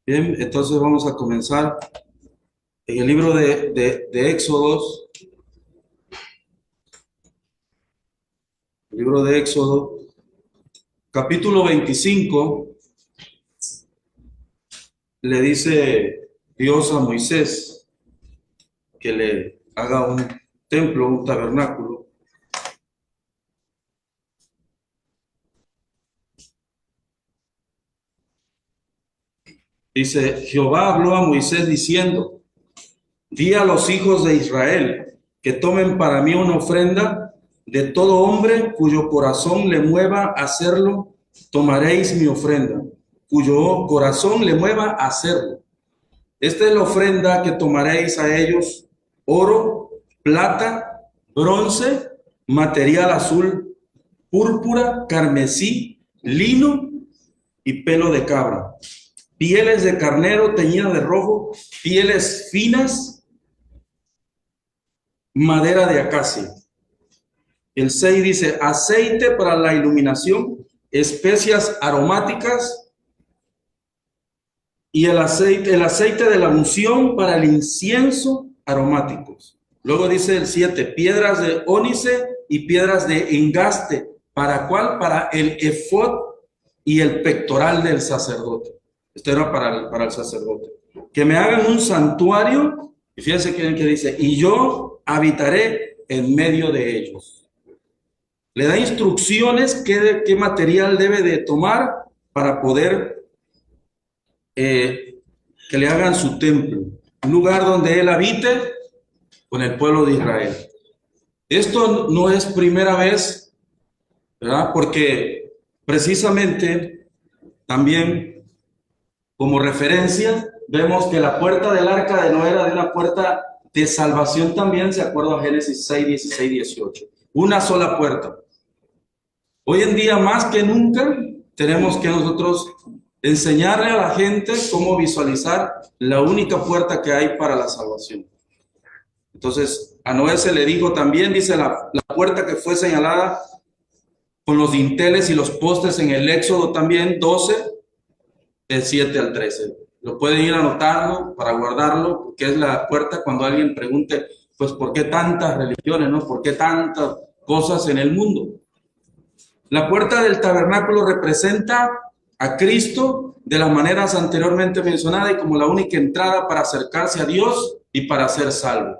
Bien, entonces vamos a comenzar en el libro de Éxodos, el libro de Éxodo, capítulo 25. Le dice Dios a Moisés que le haga un templo, un tabernáculo. Dice, Jehová habló a Moisés diciendo, di a los hijos de Israel que tomen para mí una ofrenda de todo hombre cuyo corazón le mueva a hacerlo, tomaréis mi ofrenda, cuyo corazón le mueva a hacerlo. Esta es la ofrenda que tomaréis a ellos: oro, plata, bronce, material azul, púrpura, carmesí, lino y pelo de cabra, pieles de carnero teñidas de rojo, pieles finas, madera de acacia. El 6 dice, aceite para la iluminación, especias aromáticas y el aceite de la unción para el incienso aromáticos. Luego dice el 7, piedras de ónice y piedras de engaste. ¿Para cuál? Para el efod y el pectoral del sacerdote. Esto era para el sacerdote. Que me hagan un santuario, y fíjense que dice, y yo habitaré en medio de ellos. Le da instrucciones qué material debe de tomar para poder que le hagan su templo, un lugar donde él habite con el pueblo de Israel. Esto no es primera vez, ¿verdad? Porque precisamente también como referencia vemos que la puerta del arca de Noé era de una puerta de salvación también, se acuerda a Génesis 6, 16, 18. Una sola puerta. Hoy en día más que nunca tenemos que nosotros enseñarle a la gente cómo visualizar la única puerta que hay para la salvación. Entonces, a Noé se le dijo también, dice la puerta que fue señalada con los dinteles y los postes en el Éxodo también, 12, del 7 al 13. Lo pueden ir anotando para guardarlo, porque es la puerta cuando alguien pregunte, pues, ¿por qué tantas religiones, no? ¿Por qué tantas cosas en el mundo? La puerta del tabernáculo representa a Cristo de las maneras anteriormente mencionadas y como la única entrada para acercarse a Dios y para ser salvo.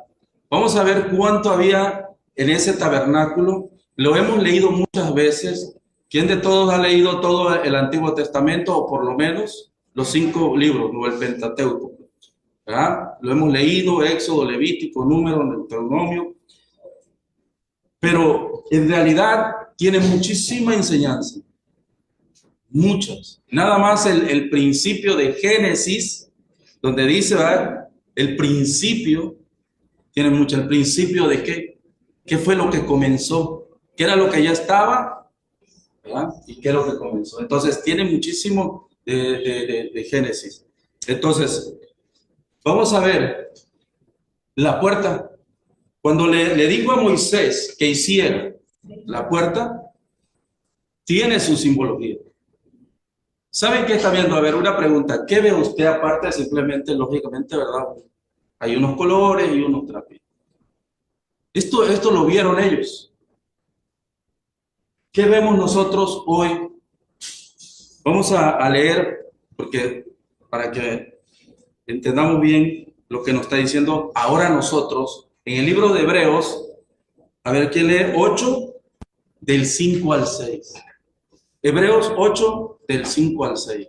Vamos a ver cuánto había en ese tabernáculo. Lo hemos leído muchas veces. ¿Quién de todos ha leído todo el Antiguo Testamento o por lo menos los 5 libros o el Pentateuco? ¿Verdad? Lo hemos leído, Éxodo, Levítico, Número, Deuteronomio. Pero en realidad tiene muchísima enseñanza, muchas. Nada más el principio de Génesis, donde dice, ¿verdad? El principio, tiene mucho, el principio de qué fue lo que comenzó, qué era lo que ya estaba, ¿verdad? Y qué es lo que comenzó. Entonces tiene muchísimo de Génesis. Entonces, vamos a ver la puerta. Cuando le dijo a Moisés que hiciera la puerta, tiene su simbología. ¿Saben qué está viendo? A ver, una pregunta. ¿Qué ve usted aparte de simplemente, lógicamente, verdad? Hay unos colores y unos trapitos. Esto lo vieron ellos. ¿Qué vemos nosotros hoy? Vamos a leer, porque para que entendamos bien lo que nos está diciendo ahora nosotros, en el libro de Hebreos, a ver, ¿quién lee? 8, del 5 al 6. Hebreos 8, del 5 al 6.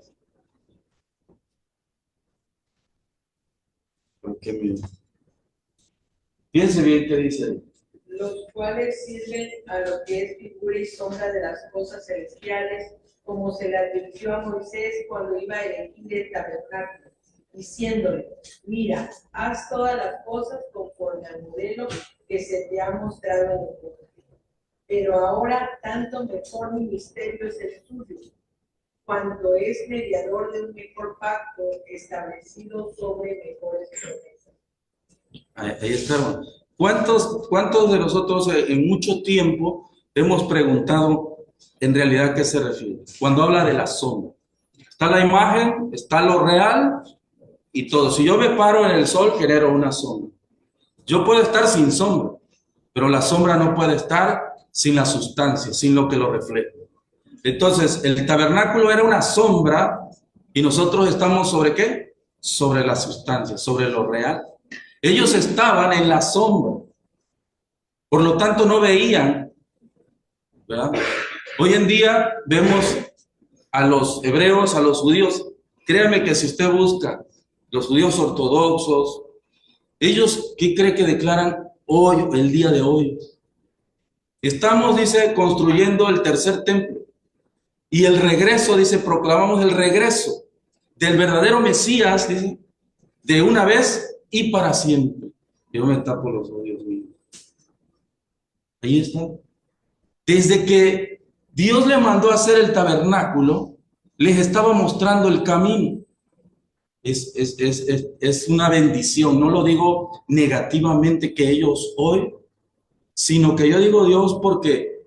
Piense bien qué dice ahí. Los cuales sirven a lo que es figura y sombra de las cosas celestiales, como se le advirtió a Moisés cuando iba a elegir el tabernáculo, diciéndole, mira, haz todas las cosas conforme al modelo que se te ha mostrado en el mundo. Pero ahora tanto mejor ministerio es el suyo, cuanto es mediador de un mejor pacto establecido sobre mejores promesas. Ahí está, hermano. ¿Cuántos de nosotros en mucho tiempo hemos preguntado en realidad a qué se refiere? Cuando habla de la sombra. Está la imagen, está lo real y todo. Si yo me paro en el sol, genero una sombra. Yo puedo estar sin sombra, pero la sombra no puede estar sin la sustancia, sin lo que lo refleja. Entonces, el tabernáculo era una sombra y nosotros estamos ¿sobre qué? Sobre la sustancia, sobre lo real. Ellos estaban en la sombra, por lo tanto no veían, ¿verdad? Hoy en día vemos a los hebreos, a los judíos. Créame que si usted busca los judíos ortodoxos, ellos, ¿qué cree que declaran hoy, el día de hoy? Estamos, dice, construyendo el tercer templo. Y el regreso, dice, proclamamos el regreso del verdadero Mesías, dice, de una vez y para siempre. Yo me tapo los ojos, Dios mío. Ahí está. Desde que Dios le mandó a hacer el tabernáculo, les estaba mostrando el camino. Es una bendición, no lo digo negativamente que ellos hoy, sino que yo digo Dios porque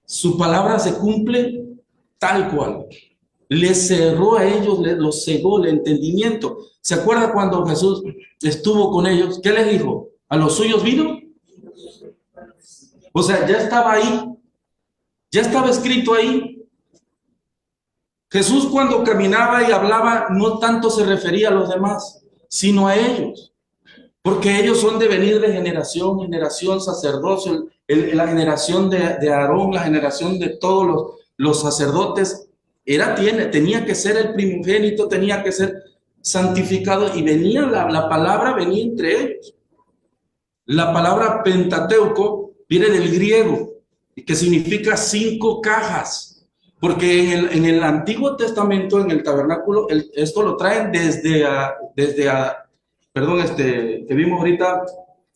su palabra se cumple tal cual. Les cerró a ellos, los cegó el entendimiento. ¿Se acuerda cuando Jesús estuvo con ellos? ¿Qué les dijo? ¿A los suyos vino? O sea, ya estaba ahí, ya estaba escrito ahí. Jesús cuando caminaba y hablaba no tanto se refería a los demás, sino a ellos, porque ellos son de venir de generación en generación, sacerdocio, la generación de Aarón, la generación de todos los sacerdotes, tenía que ser el primogénito, tenía que ser santificado y venía la palabra, venía entre ellos. La palabra Pentateuco viene del griego, que significa 5 cajas. Porque en el Antiguo Testamento, en el tabernáculo, esto lo traen que vimos ahorita,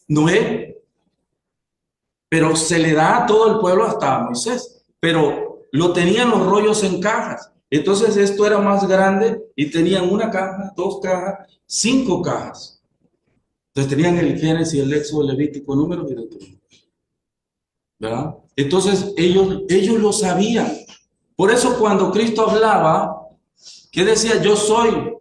Noé, pero se le da a todo el pueblo hasta a Moisés, pero lo tenían los rollos en cajas. Entonces esto era más grande y tenían 1 caja, 2 cajas, 5 cajas. Entonces tenían el Génesis, el Éxodo, el Levítico, Números y Deuteronomio, ¿verdad? Entonces ellos lo sabían. Por eso cuando Cristo hablaba, ¿qué decía? Yo soy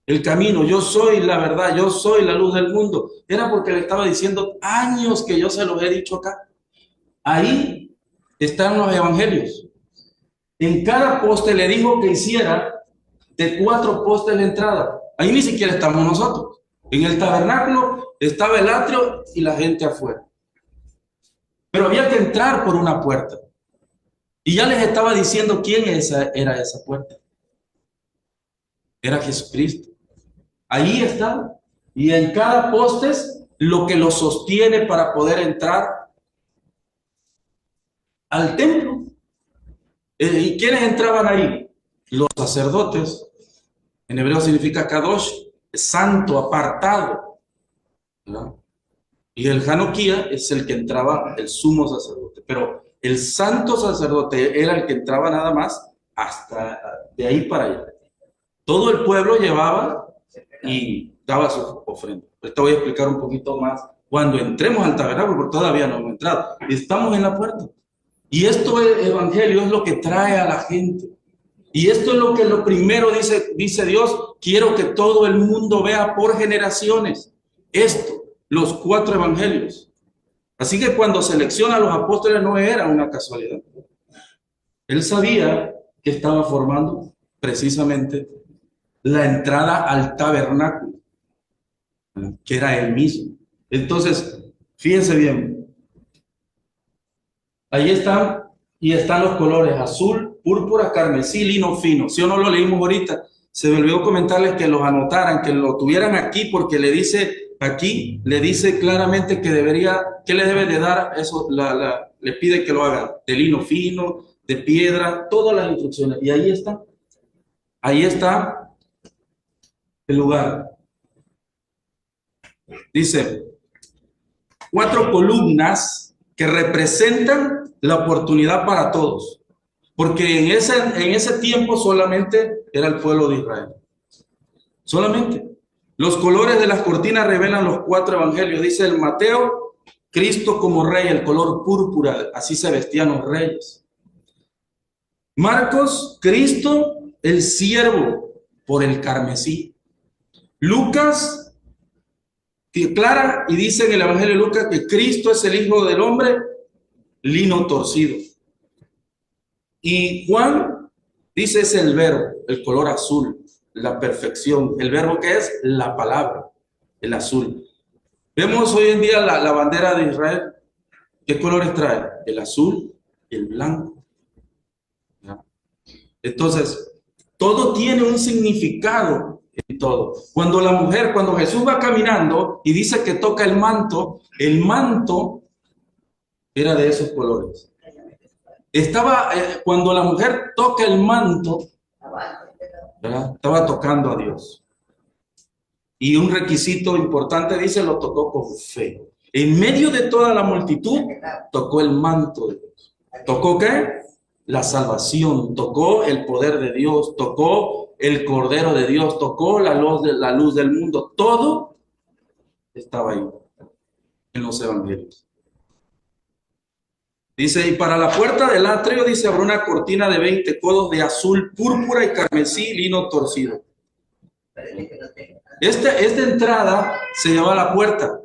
el camino, yo soy la verdad, yo soy la luz del mundo. Era porque le estaba diciendo años que yo se los he dicho acá. Ahí están los evangelios. En cada poste le dijo que hiciera de 4 postes la entrada. Ahí ni siquiera estamos nosotros. En el tabernáculo estaba el atrio y la gente afuera. Pero había que entrar por una puerta. Y ya les estaba diciendo quién era esa puerta. Era Jesucristo. Ahí está. Y en cada poste lo que lo sostiene para poder entrar al templo. ¿Y quiénes entraban ahí? Los sacerdotes. En hebreo significa kadosh, santo, apartado, ¿no? Y el Hanukkah es el que entraba, el sumo sacerdote. Pero el santo sacerdote era el que entraba nada más hasta de ahí para allá. Todo el pueblo llevaba y daba sus ofrendas. Te voy a explicar un poquito más cuando entremos al tabernáculo, porque todavía no hemos entrado. Estamos en la puerta. Y esto, el evangelio, es lo que trae a la gente. Y esto es lo primero dice Dios, quiero que todo el mundo vea por generaciones. Esto, los 4 evangelios. Así que cuando selecciona a los apóstoles no era una casualidad. Él sabía que estaba formando precisamente la entrada al tabernáculo, que era él mismo. Entonces, fíjense bien. Ahí están, y están los colores azul, púrpura, carmesí, lino fino. Si o no lo leímos ahorita, se me olvidó comentarles que los anotaran, que lo tuvieran aquí, porque le dice claramente que ¿qué le debe de dar? Eso le pide que lo haga de lino fino, de piedra, todas las instrucciones. Y ahí está el lugar. Dice, 4 columnas que representan la oportunidad para todos. Porque en ese tiempo solamente era el pueblo de Israel. Solamente. Los colores de las cortinas revelan los 4 evangelios. Dice el Mateo, Cristo como rey, el color púrpura, así se vestían los reyes. Marcos, Cristo el siervo por el carmesí. Lucas declara y dice en el Evangelio de Lucas que Cristo es el Hijo del Hombre, lino torcido. Y Juan dice es el verbo, el color azul, la perfección. El verbo que es la palabra, el azul. Vemos hoy en día la bandera de Israel. ¿Qué colores trae? El azul y el blanco. ¿Ya? Entonces, todo tiene un significado en todo. Cuando Jesús va caminando y dice que toca el manto era de esos colores. Cuando la mujer toca el manto, ¿verdad? Estaba tocando a Dios. Y un requisito importante dice, lo tocó con fe. En medio de toda la multitud, tocó el manto de Dios. ¿Tocó qué? La salvación, tocó el poder de Dios, tocó el Cordero de Dios, tocó la luz del mundo. Todo estaba ahí, en los evangelios. Dice, y para la puerta del atrio, dice, habrá una cortina de 20 codos de azul, púrpura y carmesí, lino torcido. Esta entrada se llama la puerta.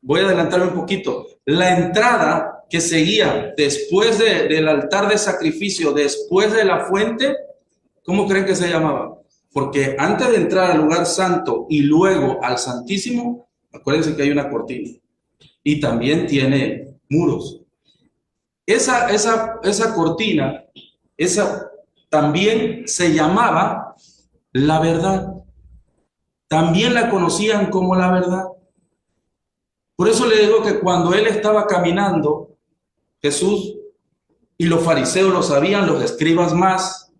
Voy a adelantarme un poquito. La entrada que seguía después del altar de sacrificio, después de la fuente, ¿cómo creen que se llamaba? Porque antes de entrar al lugar santo y luego al santísimo, acuérdense que hay una cortina y también tiene muros. Esa cortina, también se llamaba la verdad. También la conocían como la verdad. Por eso le digo que cuando él estaba caminando, Jesús, y los fariseos lo sabían, los escribas más,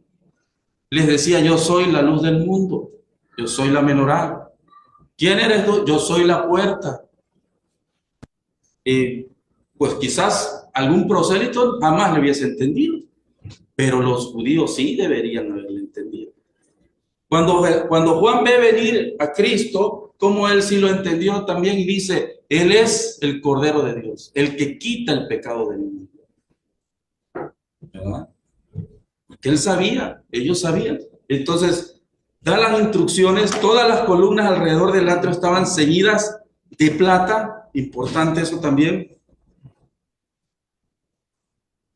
les decía, yo soy la luz del mundo, yo soy la menorá. ¿Quién eres tú? Yo soy la puerta. Pues quizás algún prosélito jamás le hubiese entendido, pero los judíos sí deberían haberle entendido. Cuando Juan ve venir a Cristo, como él sí lo entendió también y dice, él es el Cordero de Dios, el que quita el pecado del mundo. ¿Verdad? Porque él sabía, ellos sabían. Entonces, da las instrucciones, todas las columnas alrededor del atrio estaban ceñidas de plata, importante eso también.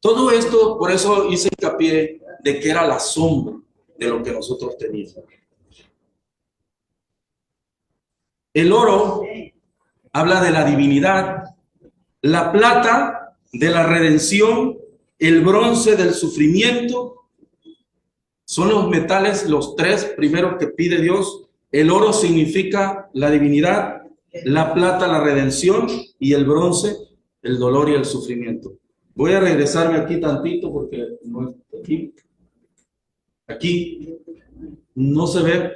Todo esto, por eso hice hincapié de que era la sombra de lo que nosotros teníamos. El oro habla de la divinidad, la plata de la redención, el bronce del sufrimiento. Son los metales, los tres primeros que pide Dios. El oro significa la divinidad, la plata la redención y el bronce el dolor y el sufrimiento. Voy a regresarme aquí tantito porque no es aquí no se ve,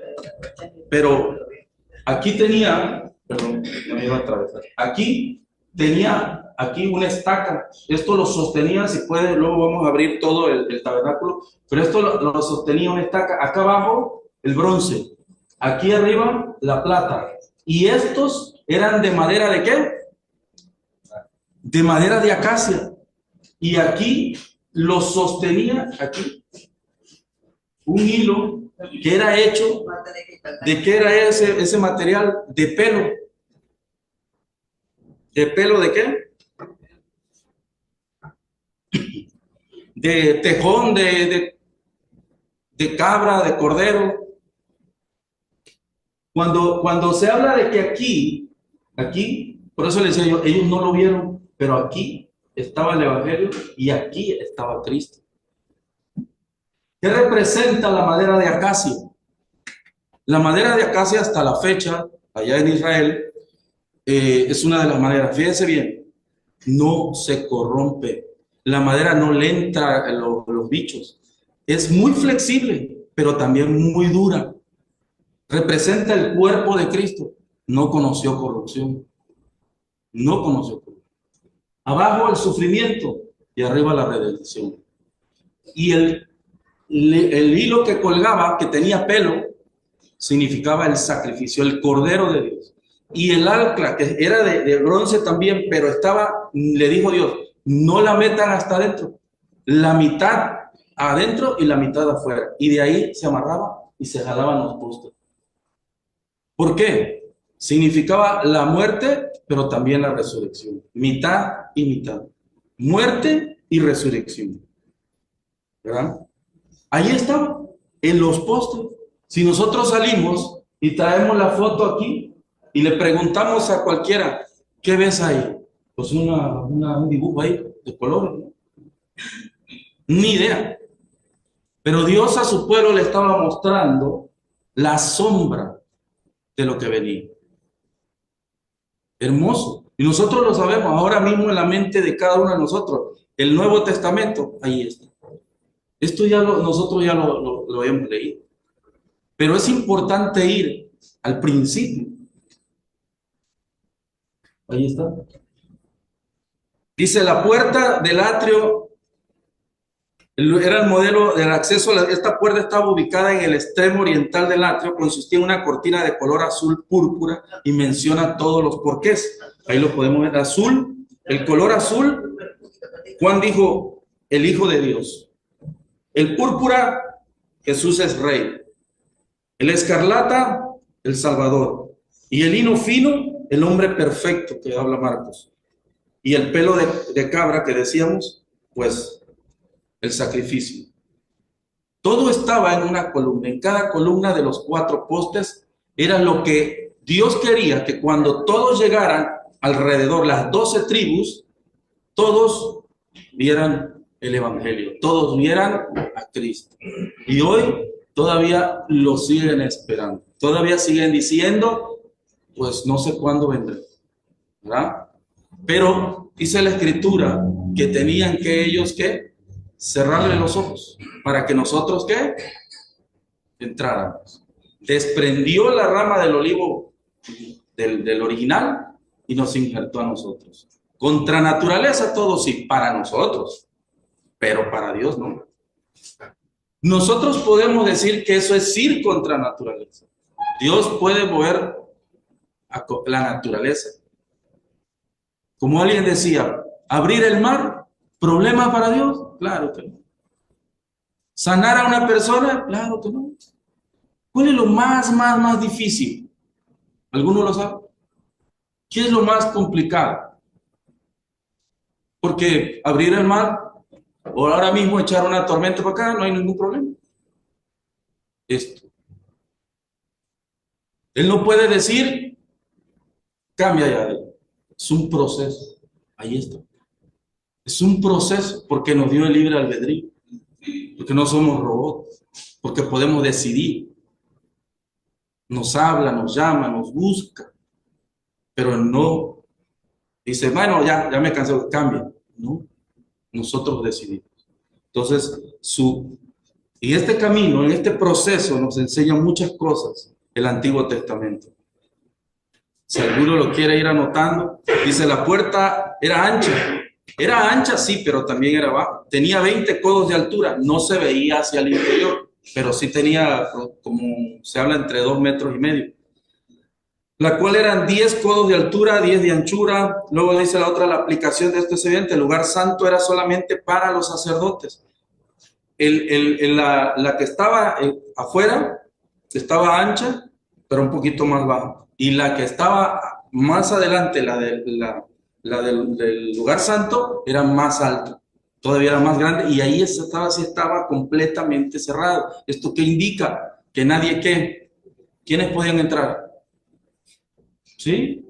pero aquí tenía, perdón, me iba a atravesar. Aquí tenía una estaca. Esto lo sostenía, si puede, luego vamos a abrir todo el tabernáculo, pero esto lo sostenía una estaca. Acá abajo el bronce, aquí arriba la plata. Y estos eran de madera ¿de qué? De madera de acacia. Y aquí lo sostenía, aquí, un hilo que era hecho, ¿de qué era ese material? De pelo. ¿De pelo de qué? De tejón, de cabra, de cordero. Cuando se habla de que aquí, por eso les decía yo, ellos no lo vieron, pero aquí estaba el Evangelio y aquí estaba Cristo. ¿Qué representa la madera de acacia? La madera de acacia hasta la fecha, allá en Israel, es una de las maderas, fíjense bien, no se corrompe. La madera no le entra los bichos. Es muy flexible, pero también muy dura. Representa el cuerpo de Cristo. No conoció corrupción. No conoció corrupción. Abajo el sufrimiento y arriba la redención. Y el hilo que colgaba, que tenía pelo, significaba el sacrificio, el Cordero de Dios. Y el ancla, que era de bronce también, pero le dijo Dios, no la metan hasta adentro. La mitad adentro y la mitad afuera. Y de ahí se amarraba y se jalaban los postes. ¿Por qué? Significaba la muerte, pero también la resurrección. Mitad y mitad. Muerte y resurrección. ¿Verdad? Ahí estaba, en los postes. Si nosotros salimos y traemos la foto aquí y le preguntamos a cualquiera, ¿qué ves ahí? Pues un dibujo ahí de colores, ¿no? Ni idea. Pero Dios a su pueblo le estaba mostrando la sombra de lo que venía. Hermoso. Y nosotros lo sabemos ahora mismo en la mente de cada uno de nosotros. El Nuevo Testamento, ahí está. Esto nosotros ya lo hemos leído. Pero es importante ir al principio. Ahí está. Dice, la puerta del atrio era el modelo del acceso. Esta puerta estaba ubicada en el extremo oriental del atrio, consistía en una cortina de color azul púrpura y menciona todos los porqués. Ahí lo podemos ver, azul, el color azul. Juan dijo, el Hijo de Dios. El púrpura, Jesús es Rey. El escarlata, el Salvador. Y el lino fino, el hombre perfecto que habla Marcos. Y el pelo de cabra que decíamos, pues el sacrificio. Todo estaba en una columna. En cada columna de los 4 postes era lo que Dios quería, que cuando todos llegaran alrededor, las 12 tribus, todos vieran el Evangelio, todos vieran a Cristo. Y hoy todavía lo siguen esperando. Todavía siguen diciendo, pues no sé cuándo vendré, ¿verdad? Pero dice la Escritura que tenían que ellos, ¿qué? Cerrarle los ojos para que nosotros, ¿qué? Entráramos. Desprendió la rama del olivo del original y nos injertó a nosotros. Contra naturaleza todo sí, para nosotros, pero para Dios no. Nosotros podemos decir que eso es ir contra naturaleza. Dios puede mover a la naturaleza. Como alguien decía, abrir el mar, ¿problema para Dios? Claro que no. ¿Sanar a una persona? Claro que no. ¿Cuál es lo más difícil? ¿Alguno lo sabe? ¿Qué es lo más complicado? Porque abrir el mar o ahora mismo echar una tormenta para acá, no hay ningún problema. Esto. Él no puede decir, cambia ya. Es un proceso. Ahí está. Es un proceso porque nos dio el libre albedrío. Porque no somos robots. Porque podemos decidir. Nos habla, nos llama, nos busca. Pero no dice, bueno, ya me cansé, cambia. No. Nosotros decidimos. Entonces, y este camino, en este proceso, nos enseña muchas cosas el Antiguo Testamento. Si alguno lo quiere ir anotando, dice, la puerta era ancha. Era ancha, sí, pero también era baja. Tenía 20 codos de altura. No se veía hacia el interior, pero sí tenía, como se habla, entre 2,5 metros. La cual eran 10 codos de altura, 10 de anchura. Luego dice la otra, la aplicación de esto es evidente. El lugar santo era solamente para los sacerdotes. La que estaba afuera estaba ancha, pero un poquito más baja. Y la que estaba más adelante, del lugar santo, era más alta. Todavía era más grande. Y ahí sí estaba completamente cerrado. ¿Esto qué indica? Que nadie, ¿qué? ¿Quiénes podían entrar? Sí,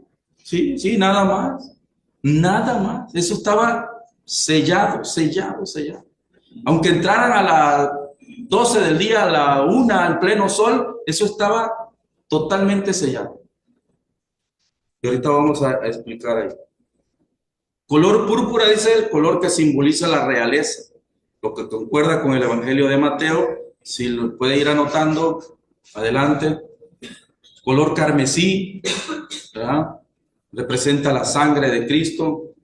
nada más. Nada más. Eso estaba sellado. Aunque entraran a las 12 del día, a la 1, al pleno sol, eso estaba totalmente sellado. Y ahorita vamos a explicar ahí. Color púrpura dice el color que simboliza la realeza. Lo que concuerda con el Evangelio de Mateo. Si lo puede ir anotando, adelante. Color carmesí, ¿verdad? Representa la sangre de Cristo.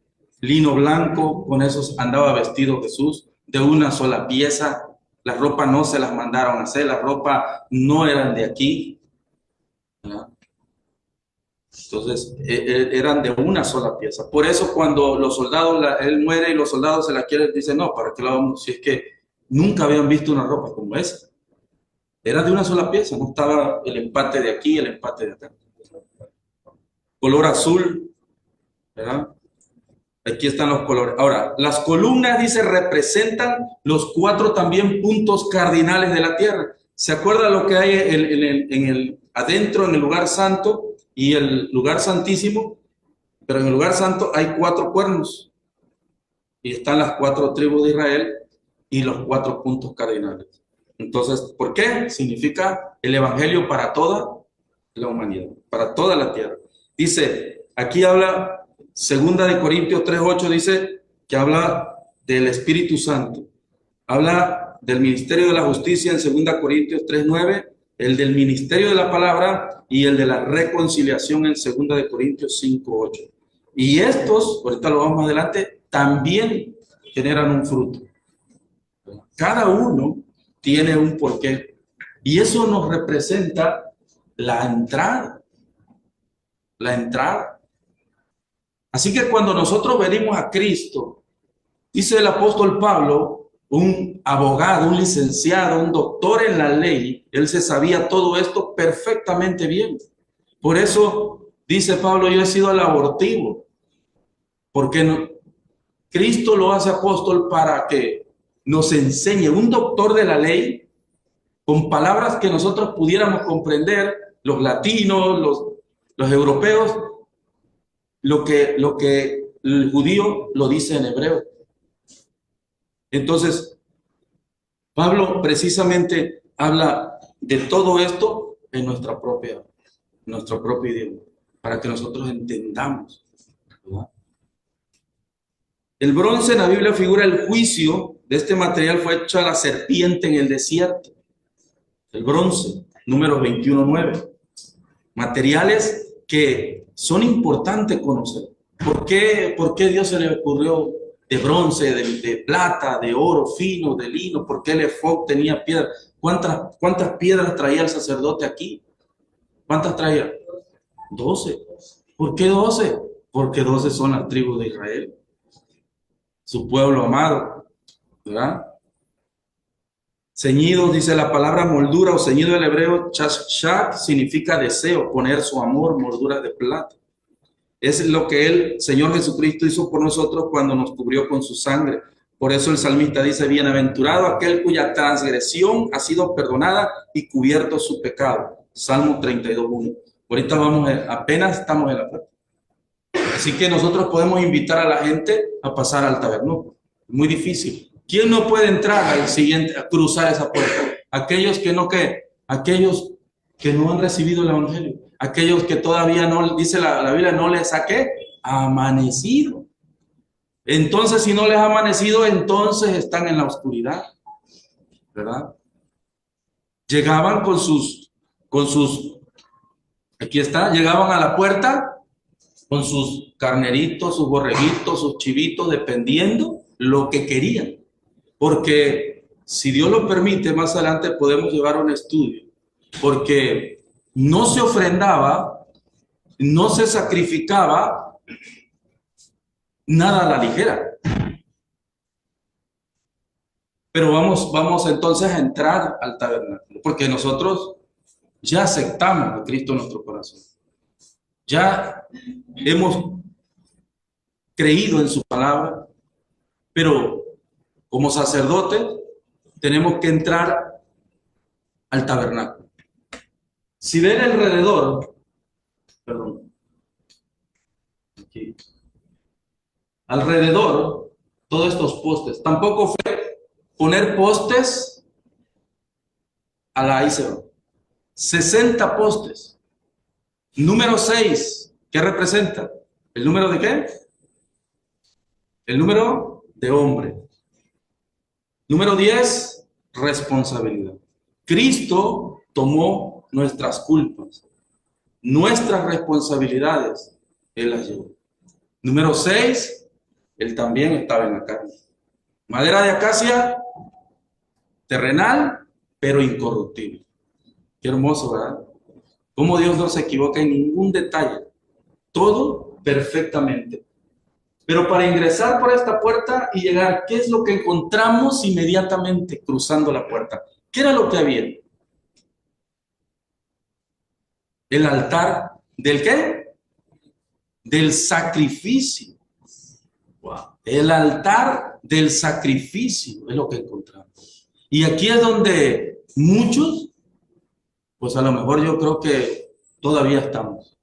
Lino blanco, con esos andaba vestido Jesús, de una sola pieza. Las ropas no se las mandaron a hacer, las ropas no eran de aquí, ¿verdad? Entonces eran de una sola pieza. Por eso cuando los soldados, él muere y los soldados se la quieren, dicen, no, ¿para qué lo vamos? Si es que nunca habían visto una ropa como esa. Era de una sola pieza, no estaba el empate de aquí y el empate de acá. Color azul, ¿verdad? Aquí están los colores. Ahora, las columnas, dice, representan los 4 también puntos cardinales de la tierra. ¿Se acuerda lo que hay adentro, en el lugar santo y el lugar santísimo? Pero en el lugar santo hay 4 cuernos y están las 4 tribus de Israel y los 4 puntos cardinales. Entonces, ¿por qué? Significa el evangelio para toda la humanidad, para toda la tierra. Dice, aquí habla, 2 Corintios 3:8 dice que habla del Espíritu Santo. Habla del ministerio de la justicia en 2 Corintios 3:9, el del ministerio de la palabra y el de la reconciliación en 2 Corintios 5:8. Y estos, ahorita lo vamos más adelante, también generan un fruto. Cada uno tiene un porqué. Y eso nos representa la entrada. La entrada. Así que cuando nosotros venimos a Cristo, dice el apóstol Pablo, un abogado, un licenciado, un doctor en la ley, él se sabía todo esto perfectamente bien. Por eso dice Pablo, yo he sido el abortivo, porque no, Cristo lo hace apóstol para que nos enseñe, un doctor de la ley, con palabras que nosotros pudiéramos comprender, los latinos, los europeos, lo que el judío lo dice en hebreo. Entonces, Pablo precisamente habla de todo esto en nuestro propio idioma, para que nosotros entendamos, ¿verdad? El bronce en la Biblia figura el juicio. De este material fue hecha la serpiente en el desierto. El bronce, número 21:9. Materiales que son importantes conocer. ¿Por qué Dios se le ocurrió de bronce, de plata, de oro fino, de lino? ¿Por qué el efod tenía piedra? ¿Cuántas piedras traía el sacerdote aquí? ¿Cuántas traía? 12. ¿Por qué 12? Porque 12 son las tribus de Israel, su pueblo amado, ¿verdad? Ceñidos, dice la palabra moldura o ceñido del hebreo, shak, significa deseo, poner su amor, molduras de plata. Es lo que el Señor Jesucristo hizo por nosotros cuando nos cubrió con su sangre. Por eso el salmista dice, bienaventurado aquel cuya transgresión ha sido perdonada y cubierto su pecado. Salmo 32:1. Ahorita apenas estamos en la puerta. Así que nosotros podemos invitar a la gente a pasar al tabernáculo. Muy difícil. ¿Quién no puede entrar a cruzar esa puerta? Aquellos que no han recibido el evangelio. Aquellos que todavía no, dice la Biblia, no les ha amanecido. Entonces, si no les ha amanecido, entonces están en la oscuridad, ¿verdad? Llegaban llegaban a la puerta con sus carneritos, sus borreguitos, sus chivitos, dependiendo lo que querían. Porque si Dios lo permite, más adelante podemos llevar un estudio. Porque no se ofrendaba, no se sacrificaba nada a la ligera. Pero vamos entonces a entrar al tabernáculo, porque nosotros ya aceptamos a Cristo en nuestro corazón. Ya hemos creído en su palabra, pero como sacerdote tenemos que entrar al tabernáculo. Si ven alrededor, aquí, alrededor, todos estos postes, tampoco fue poner postes a la iceberg. 60 postes. Número 6, ¿qué representa? ¿El número de qué? El número de hombre. Número 10, responsabilidad. Cristo tomó nuestras culpas, nuestras responsabilidades, Él las llevó. Número 6, Él también estaba en la carne. Madera de acacia, terrenal, pero incorruptible. Qué hermoso, ¿verdad? Cómo Dios no se equivoca en ningún detalle. Todo perfectamente. Pero para ingresar por esta puerta y llegar, ¿qué es lo que encontramos inmediatamente cruzando la puerta? ¿Qué era lo que había? El altar ¿del qué? Del sacrificio. Wow. El altar del sacrificio es lo que encontramos. Y aquí es donde muchos, pues a lo mejor yo creo que todavía estamos.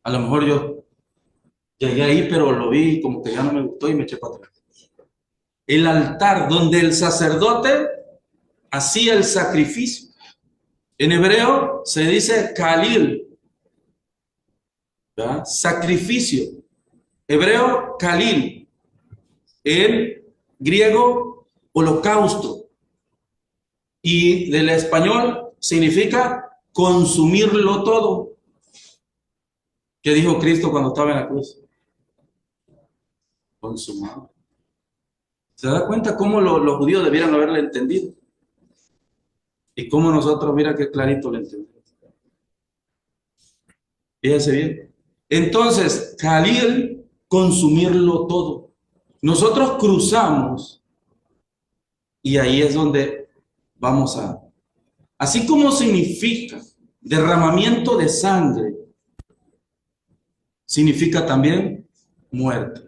A lo mejor yo llegué ahí, pero lo vi como que ya no me gustó y me eché para atrás. El altar donde el sacerdote hacía el sacrificio. En hebreo se dice kalil, ¿verdad? Sacrificio. Hebreo kalil. En griego holocausto. Y del español significa consumirlo todo. ¿Qué dijo Cristo cuando estaba en la cruz? Consumado. ¿Se da cuenta cómo los judíos debieran haberle entendido? Y cómo nosotros, mira qué clarito le entendemos. Fíjense bien. Entonces, Khalil, consumirlo todo. Nosotros cruzamos y ahí es donde vamos a... Así como significa derramamiento de sangre, significa también muerte.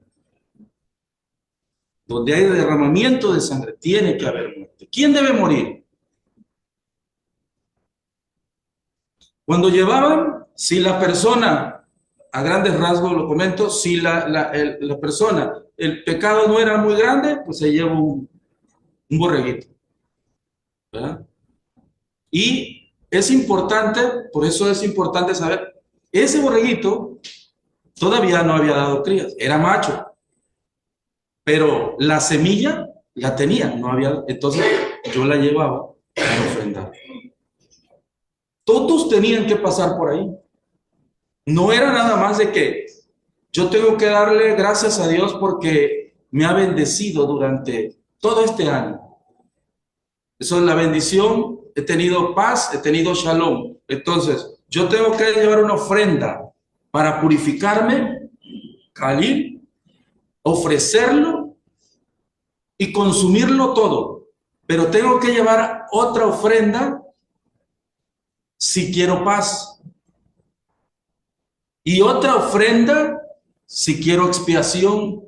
Donde hay derramamiento de sangre, tiene que haber muerte. ¿Quién debe morir? Cuando llevaban, si la persona, a grandes rasgos lo comento, si la persona, el pecado no era muy grande, pues se lleva un borreguito, ¿verdad? Y es importante, por eso es importante saber, ese borreguito todavía no había dado crías, era macho, pero la semilla la tenía, no había, entonces yo la llevaba para ofrendar. Todos tenían que pasar por ahí. No era nada más de que yo tengo que darle gracias a Dios porque me ha bendecido durante todo este año. Eso es la bendición. He tenido paz, he tenido shalom. Entonces, yo tengo que llevar una ofrenda para purificarme, Khalil, ofrecerlo y consumirlo todo. Pero tengo que llevar otra ofrenda si quiero paz. Y otra ofrenda si quiero expiación.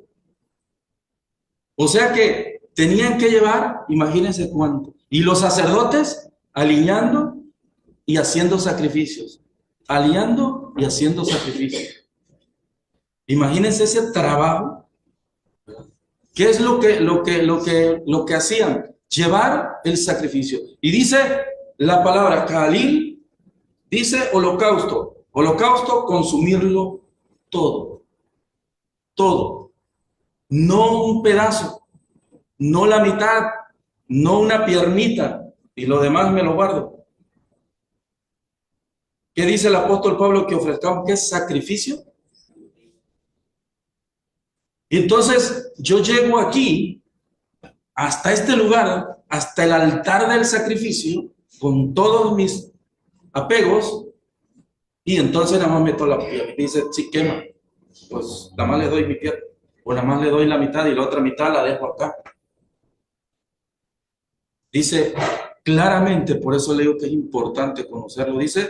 O sea que tenían que llevar, imagínense cuánto. Y los sacerdotes alineando y haciendo sacrificios. Alineando y haciendo sacrificios. Imagínense ese trabajo. ¿Qué es lo que hacían? Llevar el sacrificio. Y dice la palabra Khalil, dice holocausto. Holocausto, consumirlo todo. Todo. No un pedazo, no la mitad, no una piernita y lo demás me lo guardo. ¿Qué dice el apóstol Pablo que ofrezcamos? ¿Qué es sacrificio? Entonces yo llego aquí, hasta este lugar, hasta el altar del sacrificio, con todos mis apegos, y entonces nada más meto la piel. Dice, sí, quema. Pues nada más le doy mi piel, o nada más le doy la mitad y la otra mitad la dejo acá. Dice claramente, por eso le digo que es importante conocerlo, dice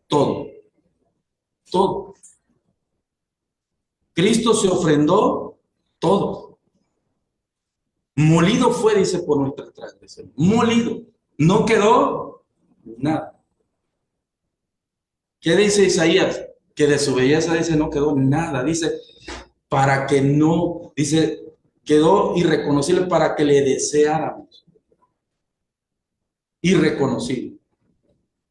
todo, todo. Cristo se ofrendó todo. Molido fue, dice, por nuestras transgresiones. Molido. No quedó nada. ¿Qué dice Isaías? Que de su belleza, dice, no quedó nada. Dice, para que no, dice, quedó irreconocible para que le deseáramos. Irreconocible.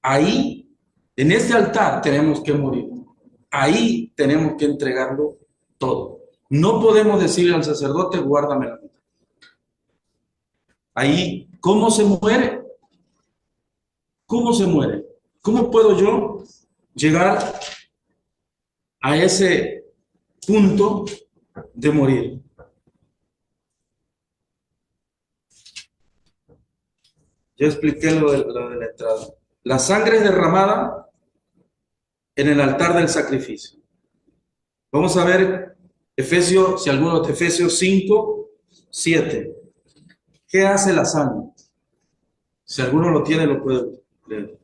Ahí, en este altar, tenemos que morir. Ahí tenemos que entregarlo todo. No podemos decirle al sacerdote, guárdame la mitad. Ahí, ¿cómo se muere? ¿Cómo se muere? ¿Cómo puedo yo llegar a ese punto de morir? Ya expliqué lo de la entrada. La sangre es derramada en el altar del sacrificio. Vamos a ver Efesios, si alguno de Efesios 5, 7. ¿Qué hace la sangre? Si alguno lo tiene, lo puede leer.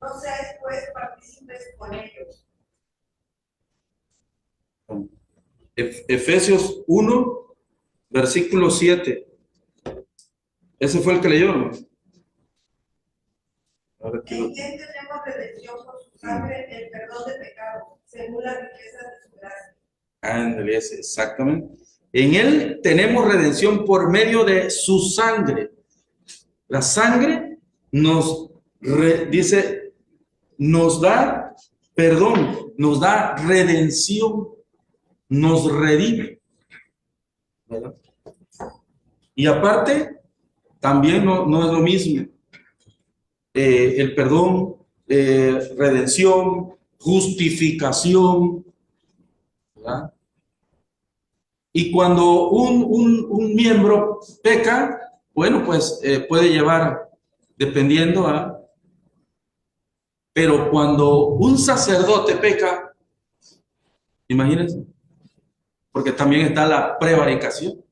No seáis pues partícipes con ellos. Efesios 1, versículo 7. Ese fue el que leyó, ¿no? Ahora aquí En quien tenemos redención por su sangre, el perdón de pecados, según la riqueza de su gracia. Ándale, exactamente. En él tenemos redención por medio de su sangre. La sangre nos dice, nos da perdón, nos da redención, nos redime, ¿verdad? Y aparte, también no es lo mismo. El perdón, redención, justificación, ¿verdad? Y cuando un miembro peca, bueno, pues puede llevar, dependiendo a... Pero cuando un sacerdote peca, imagínense, porque también está la prevaricación.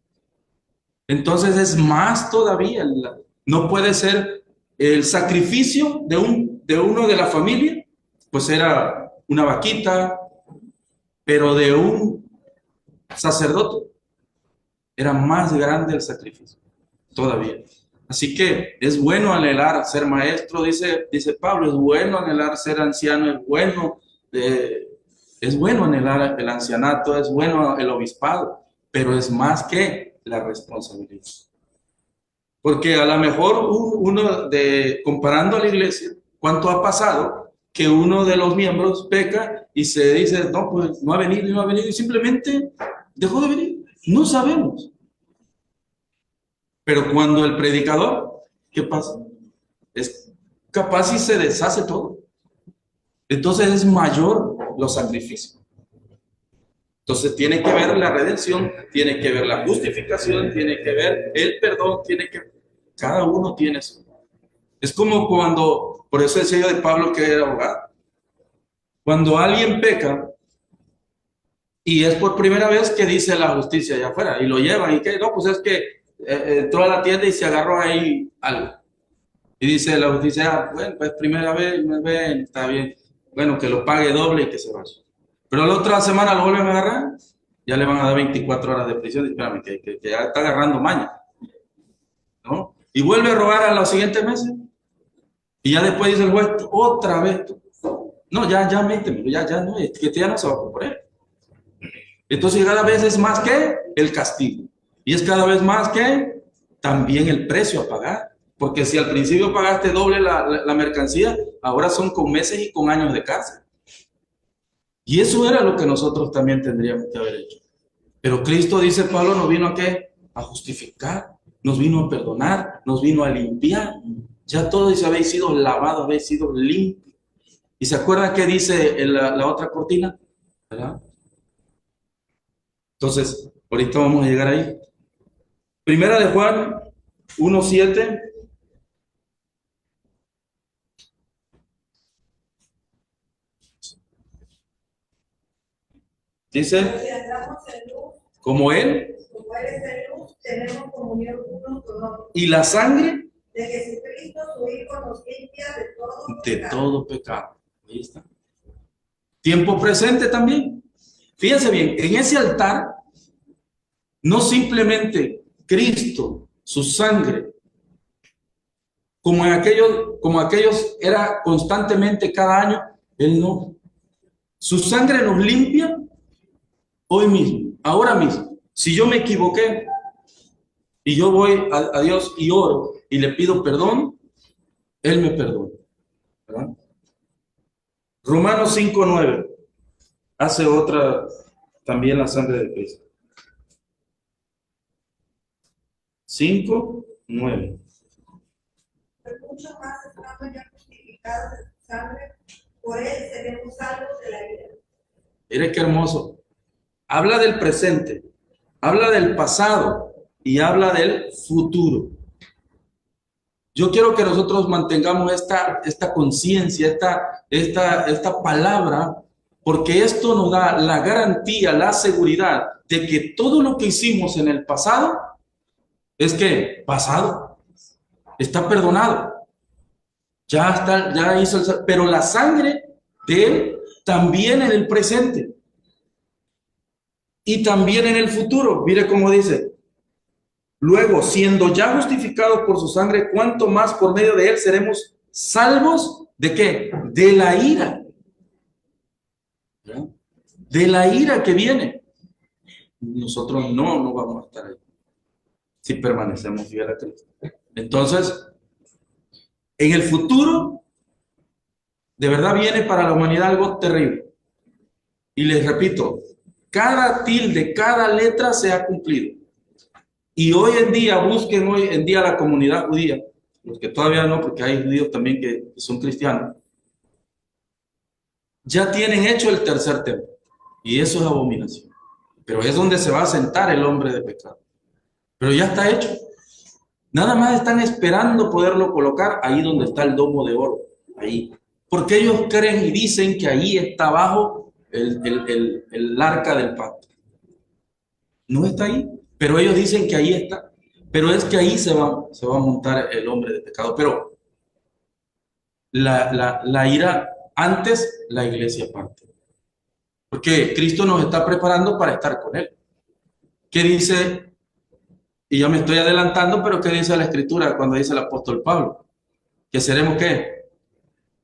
Entonces es más todavía, no puede ser el sacrificio de uno de la familia, pues era una vaquita, pero de un sacerdote era más grande el sacrificio, todavía. Así que es bueno anhelar ser maestro, dice Pablo, es bueno anhelar ser anciano, es bueno anhelar el ancianato, es bueno el obispado, pero es más que la responsabilidad. Porque a lo mejor comparando a la iglesia, ¿cuánto ha pasado que uno de los miembros peca y se dice, no, pues no ha venido, y simplemente dejó de venir? No sabemos. Pero cuando el predicador, ¿qué pasa? Es capaz y se deshace todo. Entonces es mayor los sacrificios. Entonces tiene que ver la redención, tiene que ver la justificación, tiene que ver el perdón, cada uno tiene eso. Es como cuando, por eso decía yo de Pablo que era abogado. Cuando alguien peca y es por primera vez que dice la justicia allá afuera y lo llevan y que no, pues es que entró a la tienda y se agarró ahí algo. Y dice la justicia, bueno, pues primera vez, me ven, está bien. Bueno, que lo pague doble y que se vaya. Pero la otra semana lo vuelven a agarrar, ya le van a dar 24 horas de prisión. Espérame, que ya está agarrando maña, ¿no? Y vuelve a robar a los siguientes meses. Y ya después dice el juez, otra vez. No, ya métemelo, ya no, es que ya no se va a componer. Entonces cada vez es más que el castigo. Y es cada vez más que también el precio a pagar. Porque si al principio pagaste doble la mercancía, ahora son con meses y con años de cárcel. Y eso era lo que nosotros también tendríamos que haber hecho. Pero Cristo, dice Pablo, nos vino a ¿qué? A justificar, nos vino a perdonar, nos vino a limpiar. Ya todo dice, habéis sido lavados, habéis sido limpios. ¿Y se acuerdan qué dice la otra cortina? ¿Verdad? Entonces, ahorita vamos a llegar ahí. Primera de Juan 1:7. Dice, como Él, tenemos comunión unos con otros. y la sangre De Jesucristo, su Hijo, nos limpia de todo pecado. Ahí está. Tiempo presente también. Fíjense bien, en ese altar, no simplemente Cristo, su sangre, como aquellos era constantemente cada año, Él no. Su sangre nos limpia hoy mismo, ahora mismo. Si yo me equivoqué y yo voy a Dios y oro y le pido perdón, Él me perdona, ¿verdad? Romanos 5:9 hace otra, también la sangre de Cristo. 5:9. Mucho más estando ya justificados en su sangre, por él seremos salvos de la ira. Mire qué hermoso. Habla del presente, habla del pasado y habla del futuro. Yo quiero que nosotros mantengamos esta conciencia, esta palabra porque esto nos da la garantía, la seguridad de que todo lo que hicimos en el pasado es que pasado, está perdonado, ya está, ya hizo pero la sangre de él también en el presente y también en el futuro. Mire cómo dice: luego, siendo ya justificados por su sangre, ¿cuánto más por medio de él seremos salvos? ¿De qué? De la ira. ¿Ya? De la ira que viene. Nosotros no vamos a estar ahí si permanecemos fieles a Cristo. Entonces, en el futuro, de verdad viene para la humanidad algo terrible. Y les repito, cada tilde, cada letra se ha cumplido. Y hoy en día, busquen hoy en día la comunidad judía, los que todavía no, porque hay judíos también que son cristianos, ya tienen hecho el tercer templo. Y eso es abominación. Pero es donde se va a sentar el hombre de pecado. Pero ya está hecho. Nada más están esperando poderlo colocar ahí donde está el domo de oro. Ahí. Porque ellos creen y dicen que ahí está abajo el arca del pacto. No está ahí, pero ellos dicen que ahí está. Pero es que ahí se va a montar el hombre de pecado. Pero la ira antes, la iglesia aparte. Porque Cristo nos está preparando para estar con Él. ¿Qué dice? Y ya me estoy adelantando, pero ¿qué dice la Escritura cuando dice el apóstol Pablo? Que seremos, ¿qué?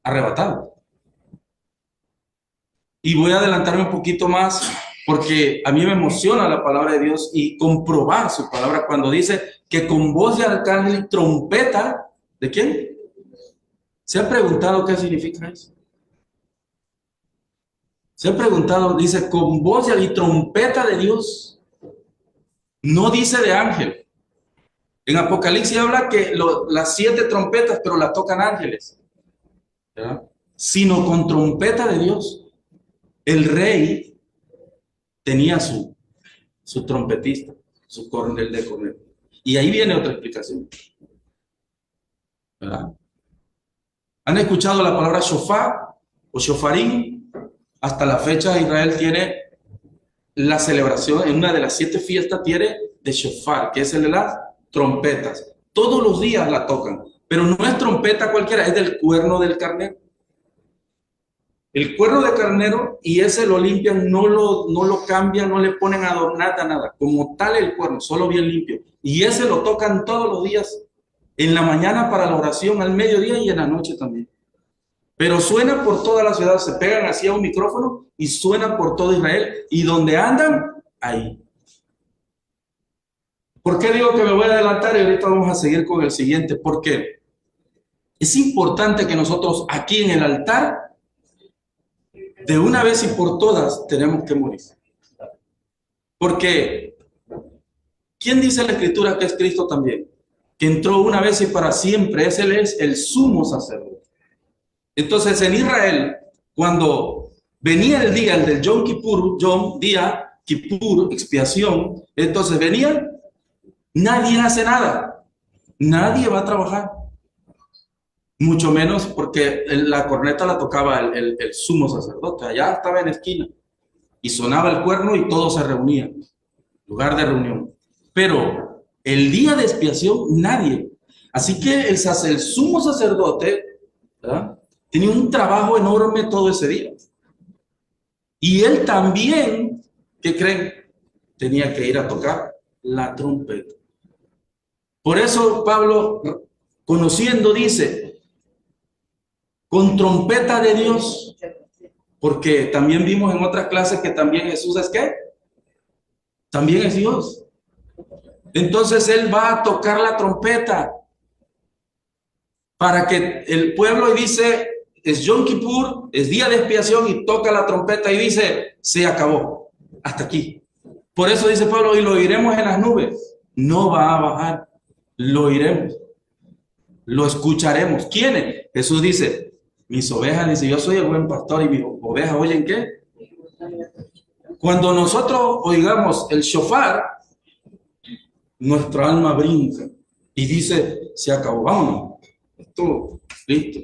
Arrebatados. Y voy a adelantarme un poquito más, porque a mí me emociona la palabra de Dios y comprobar su palabra cuando dice que con voz de arcángel y trompeta, ¿de quién? ¿Se ha preguntado qué significa eso? Se ha preguntado, dice, con voz y trompeta de Dios. No dice de ángel. En Apocalipsis habla que las 7 trompetas, pero las tocan ángeles. ¿Verdad? Sino con trompeta de Dios. El rey tenía su trompetista, su coronel de corneta. Y ahí viene otra explicación. ¿Verdad? ¿Han escuchado la palabra shofar o shofarín? Hasta la fecha Israel tiene la celebración, en una de las 7 fiestas tiene de shofar, que es el de las trompetas. Todos los días la tocan, pero no es trompeta cualquiera, es del cuerno del carnero. El cuerno de carnero, y ese lo limpian, no lo cambian, no le ponen adornada nada, como tal el cuerno, solo bien limpio. Y ese lo tocan todos los días, en la mañana para la oración, al mediodía y en la noche también. Pero suena por toda la ciudad, se pegan así a un micrófono y suena por todo Israel. Y donde andan, ahí. ¿Por qué digo que me voy a adelantar y ahorita vamos a seguir con el siguiente? Porque es importante que nosotros aquí en el altar, de una vez y por todas, tenemos que morir. Porque, ¿quién dice en la Escritura que es Cristo también? Que entró una vez y para siempre, Él es el sumo sacerdote. Entonces en Israel, cuando venía el día, el del Yom Kippur, día Kippur, expiación, entonces venía, nadie hace nada, nadie va a trabajar, mucho menos porque la corneta la tocaba el sumo sacerdote, allá estaba en la esquina, y sonaba el cuerno y todos se reunían, lugar de reunión. Pero el día de expiación, nadie. Así que el sumo sacerdote, ¿verdad?, tenía un trabajo enorme todo ese día. Y él también, ¿qué creen? Tenía que ir a tocar la trompeta. Por eso Pablo, conociendo, dice, con trompeta de Dios, porque también vimos en otras clases que también Jesús es ¿qué? También es Dios. Entonces él va a tocar la trompeta para que el pueblo, y dice, es Yom Kippur, es día de expiación, y toca la trompeta y dice, se acabó, hasta aquí. Por eso dice Pablo, y lo oiremos en las nubes. No va a bajar, lo oiremos, lo escucharemos. ¿Quiénes? Jesús dice, mis ovejas, dice, yo soy el buen pastor y mis ovejas oyen ¿qué? Cuando nosotros oigamos el shofar, nuestra alma brinca y dice, se acabó, vámonos, esto, listo.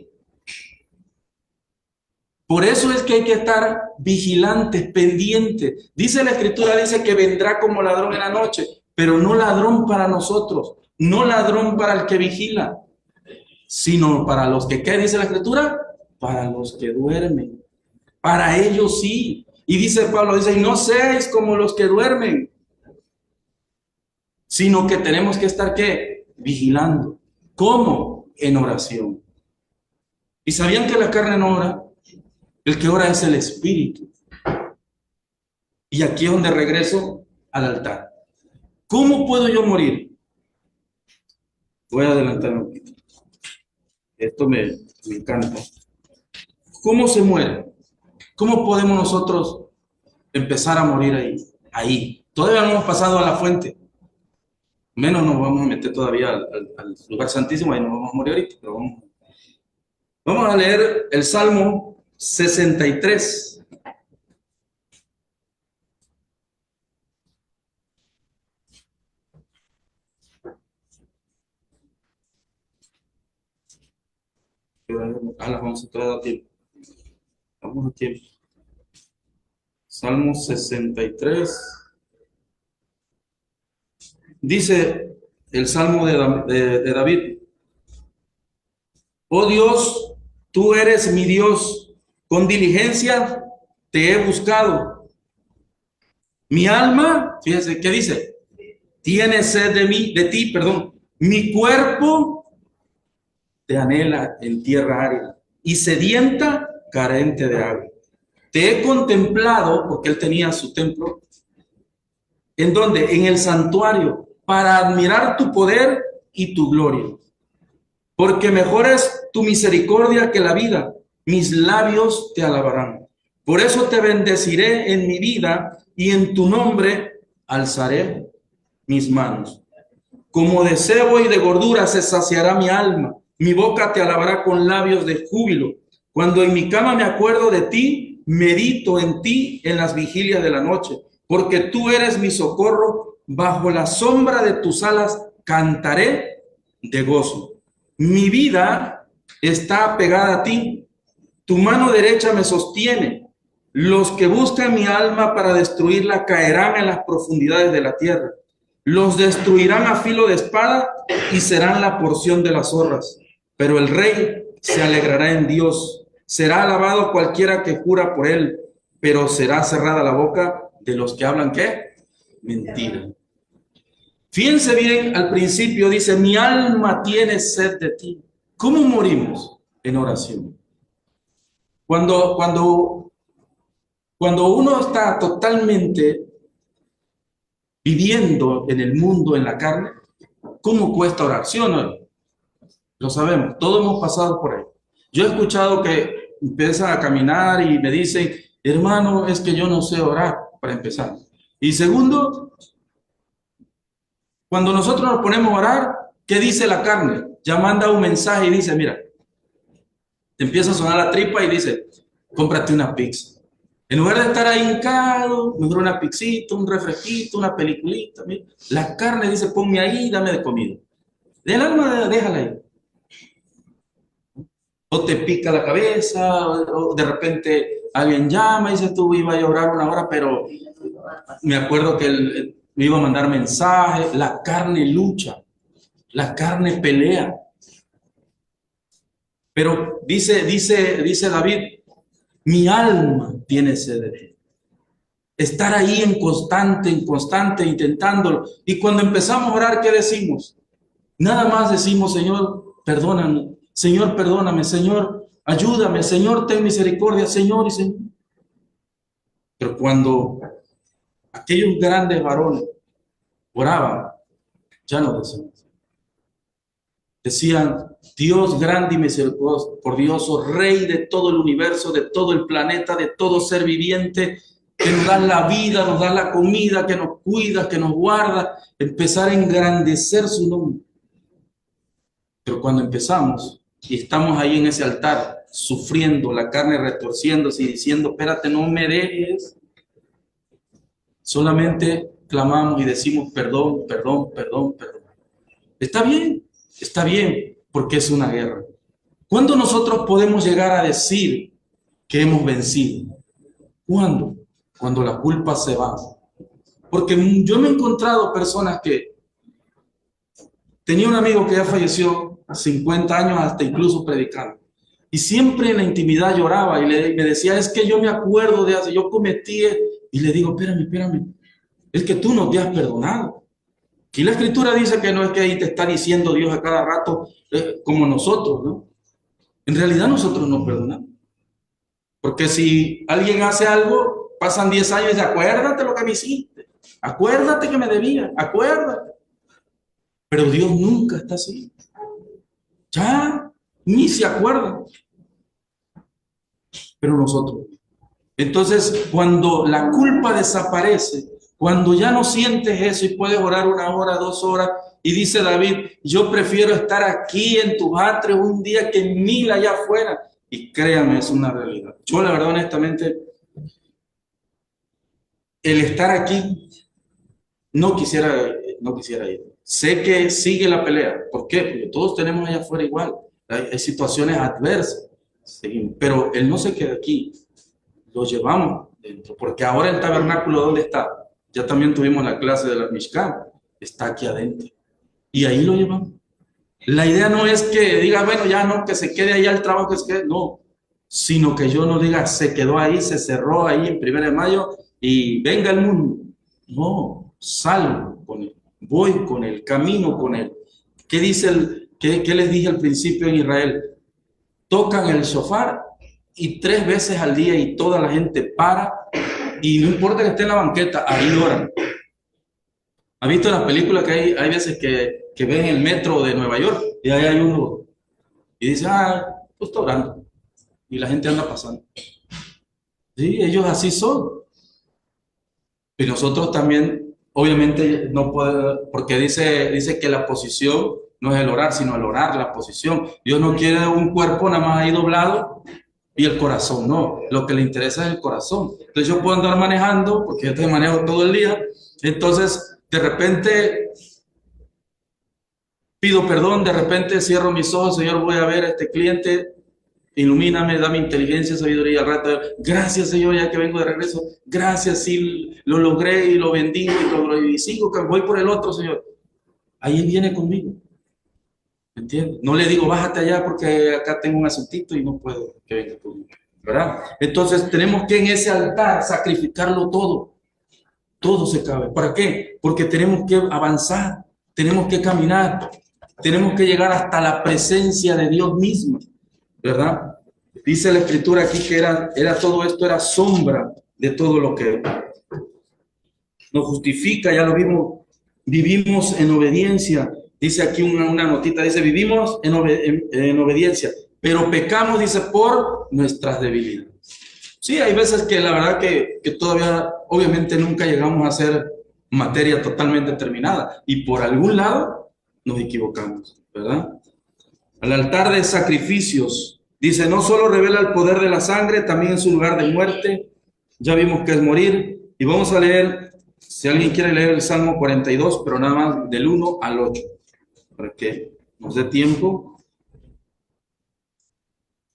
Por eso es que hay que estar vigilantes, pendientes. Dice la Escritura, dice que vendrá como ladrón en la noche, pero no ladrón para nosotros, no ladrón para el que vigila, sino para los que, ¿qué dice la Escritura? Para los que duermen. Para ellos sí. Y dice Pablo, dice, y no seáis como los que duermen, sino que tenemos que estar, ¿qué? Vigilando. ¿Cómo? En oración. ¿Y sabían que la carne no ora? El que ora es el Espíritu. Y aquí es donde regreso al altar. ¿Cómo puedo yo morir? Voy a adelantarme un poquito. Esto me encanta. ¿Cómo se muere? ¿Cómo podemos nosotros empezar a morir ahí? Ahí. Todavía no hemos pasado a la fuente. Menos nos vamos a meter todavía al lugar santísimo, ahí nos vamos a morir ahorita, pero vamos a leer el Salmo 63. A las 11 todavía da tiempo. Vamos a tiempo. Salmo 63. Dice el Salmo de David: Oh Dios, tú eres mi Dios, con diligencia te he buscado. Mi alma, fíjense, ¿qué dice? Tiene sed de ti, perdón. Mi cuerpo te anhela en tierra árida y sedienta, carente de agua. Te he contemplado, porque él tenía su templo, ¿en dónde? En el santuario, para admirar tu poder y tu gloria. Porque mejor es tu misericordia que la vida, mis labios te alabarán. Por eso te bendeciré en mi vida y en tu nombre alzaré mis manos. Como de cebo y de gordura se saciará mi alma, mi boca te alabará con labios de júbilo. Cuando en mi cama me acuerdo de ti, medito en ti en las vigilias de la noche, porque tú eres mi socorro, bajo la sombra de tus alas cantaré de gozo. Mi vida está pegada a ti, tu mano derecha me sostiene. Los que buscan mi alma para destruirla caerán en las profundidades de la tierra. Los destruirán a filo de espada y serán la porción de las zorras. Pero el rey se alegrará en Dios. Será alabado cualquiera que jura por él, pero será cerrada la boca de los que hablan, ¿qué? Mentira. Fíjense bien, al principio dice, mi alma tiene sed de ti. ¿Cómo morimos? En oración. Cuando uno está totalmente viviendo en el mundo, en la carne, ¿cómo cuesta orar? ¿Sí o no? Lo sabemos, todos hemos pasado por ahí. Yo he escuchado que empiezan a caminar y me dicen, hermano, es que yo no sé orar, para empezar. Y segundo, cuando nosotros nos ponemos a orar, ¿qué dice la carne? Ya manda un mensaje y dice, mira, te empieza a sonar la tripa y dice, cómprate una pizza. En lugar de estar ahí hincado, mejor una pizzita, un refresquito, una peliculita. Mira. La carne dice, ponme ahí y dame de comida. Del alma, déjala ahí. O te pica la cabeza, o de repente alguien llama y dice, tú ibas a orar una hora, pero me acuerdo que él me iba a mandar mensajes. La carne lucha, la carne pelea. Pero dice David, mi alma tiene sed de ti. Estar ahí en constante, intentándolo. Y cuando empezamos a orar, ¿qué decimos? Nada más decimos, Señor, perdóname. Señor, perdóname. Señor, ayúdame. Señor, ten misericordia. Señor y Señor. Pero cuando aquellos grandes varones oraban, ya no decían. Decían, Dios grande y misericordioso, Rey de todo el universo, de todo el planeta, de todo ser viviente, que nos da la vida, nos da la comida, que nos cuida, que nos guarda, empezar a engrandecer su nombre. Pero cuando empezamos y estamos ahí en ese altar, sufriendo, la carne retorciéndose y diciendo, espérate, no me dejes, solamente clamamos y decimos, perdón, perdón, perdón, perdón. Está bien, porque es una guerra. ¿Cuándo nosotros podemos llegar a decir que hemos vencido. ¿Cuándo? Cuando la culpa se va. Porque yo me he encontrado personas que tenía un amigo que ya falleció a 50 años, hasta incluso predicando. Y siempre en la intimidad lloraba y me decía, es que yo me acuerdo de hace, yo cometí, y le digo, espérame, es que tú no te has perdonado. Y la escritura dice que no es que ahí te está diciendo Dios a cada rato, como nosotros, ¿no? En realidad nosotros no perdonamos. Porque si alguien hace algo, pasan 10 años y dice, acuérdate lo que me hiciste, acuérdate que me debías, acuérdate. Pero Dios nunca está así. Ya, ni se acuerdan. Pero nosotros. Entonces, cuando la culpa desaparece, cuando ya no sientes eso y puedes orar 1 hora, 2 horas, y dice David, yo prefiero estar aquí en tus atrios un día que 1000 allá afuera. Y créame, es una realidad. Yo la verdad, honestamente, el estar aquí, no quisiera ir. Sé que sigue la pelea. ¿Por qué? Porque todos tenemos allá afuera igual. Hay situaciones adversas. Sí, pero Él no se queda aquí. Lo llevamos dentro. Porque ahora el tabernáculo, ¿dónde está? Ya también tuvimos la clase de la Mishkan. Está aquí adentro. Y ahí lo llevamos. La idea no es que diga, bueno, ya no, que se quede allá el trabajo que se quede. No. Sino que yo no diga, se quedó ahí, se cerró ahí en 1 de mayo y venga el mundo. No, salgo con él, voy con él, camino con él. ¿Qué dice qué les dije al principio en Israel? Tocan el shofar y 3 veces al día y toda la gente para y no importa que esté en la banqueta, ahí oran. ¿Ha visto las películas que hay veces que ves en el metro de Nueva York y ahí hay uno y dice, pues está orando y la gente anda pasando? Sí, ellos así son. Y nosotros también, obviamente, no podemos, porque dice que la posición no es el orar, sino el orar, la posición. Dios no quiere un cuerpo nada más ahí doblado y el corazón no. Lo que le interesa es el corazón. Entonces yo puedo andar manejando, porque yo te manejo todo el día, entonces de repente pido perdón, de repente cierro mis ojos, Señor, voy a ver a este cliente. Ilumíname, dame inteligencia, sabiduría al rato. Gracias, Señor, ya que vengo de regreso. Gracias, sí, lo logré y lo bendigo y sigo, que voy por el otro, Señor. Ahí viene conmigo. ¿Me entiendes? No le digo, bájate allá porque acá tengo un asuntito y no puedo que venga conmigo. ¿Verdad? Entonces tenemos que en ese altar sacrificarlo todo. Todo se cabe. ¿Para qué? Porque tenemos que avanzar, tenemos que caminar, tenemos que llegar hasta la presencia de Dios mismo. ¿Verdad? Dice la escritura aquí que era todo esto, era sombra de todo lo que nos justifica, ya lo vimos, vivimos en obediencia. Dice aquí una notita, dice, vivimos en obediencia, pero pecamos, dice, por nuestras debilidades. Sí, hay veces que la verdad que todavía, obviamente, nunca llegamos a ser materia totalmente terminada y por algún lado nos equivocamos, ¿verdad? Al altar de sacrificios, dice, no solo revela el poder de la sangre, también en su lugar de muerte. Ya vimos que es morir. Y vamos a leer, si alguien quiere leer el Salmo 42, pero nada más del 1 al 8, para que nos dé tiempo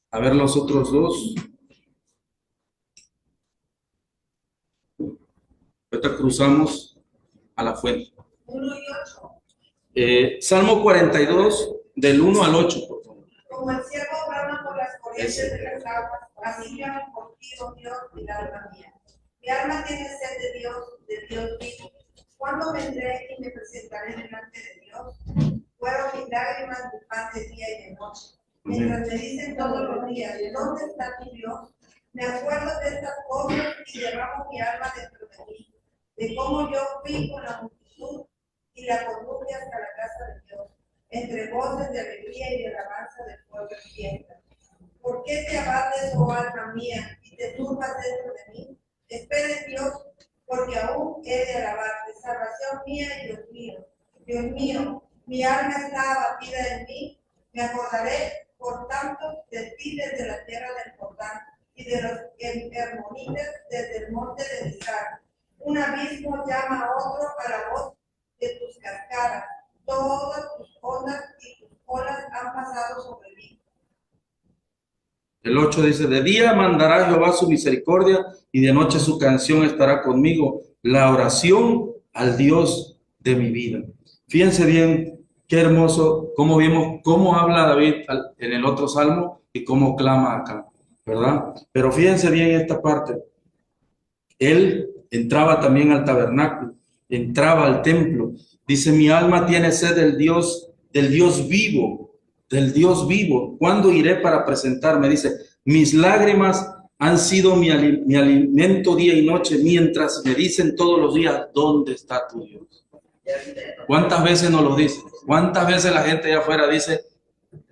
a ver los otros dos. Ahorita cruzamos a la fuente. 1 y 8. Salmo 42, del 1 al 8, por favor. Como el cielo brama por las corrientes de las aguas, así clamo por ti, oh Dios, mi alma mía. Mi alma tiene sed de Dios vivo. ¿Cuándo vendré y me presentaré delante de Dios? Fueron mis lágrimas mi pan de día y de noche. Mientras me dicen todos los días, ¿dónde está tu Dios? Me acuerdo de estas cosas y derramo mi alma dentro de mí, de cómo yo fui con la multitud y la conduje hasta la casa de Dios, entre voces de alegría y de alabanza del pueblo en fiesta. ¿Por qué te abates, oh alma mía, y te turbas dentro de mí? Espera en Dios, porque aún he de alabarte, salvación mía y Dios mío. Dios mío, mi alma está abatida en mí, me acordaré, por tanto, de ti desde la tierra del Jordán y de los hermonitas desde el monte de Mizar. Un abismo llama a otro a la voz de tus cascadas, todas tus ondas y tus olas han pasado sobre mí. El 8 dice, de día mandará Jehová su misericordia y de noche su canción estará conmigo, la oración al Dios de mi vida. Fíjense bien, qué hermoso, cómo vimos, cómo habla David en el otro salmo y cómo clama acá, ¿verdad? Pero fíjense bien esta parte. Él entraba también al tabernáculo, entraba al templo. Dice, mi alma tiene sed del Dios vivo, del Dios vivo. ¿Cuándo iré para presentarme? Dice, mis lágrimas han sido mi alimento día y noche, mientras me dicen todos los días, ¿dónde está tu Dios? ¿Cuántas veces nos lo dicen? ¿Cuántas veces la gente allá afuera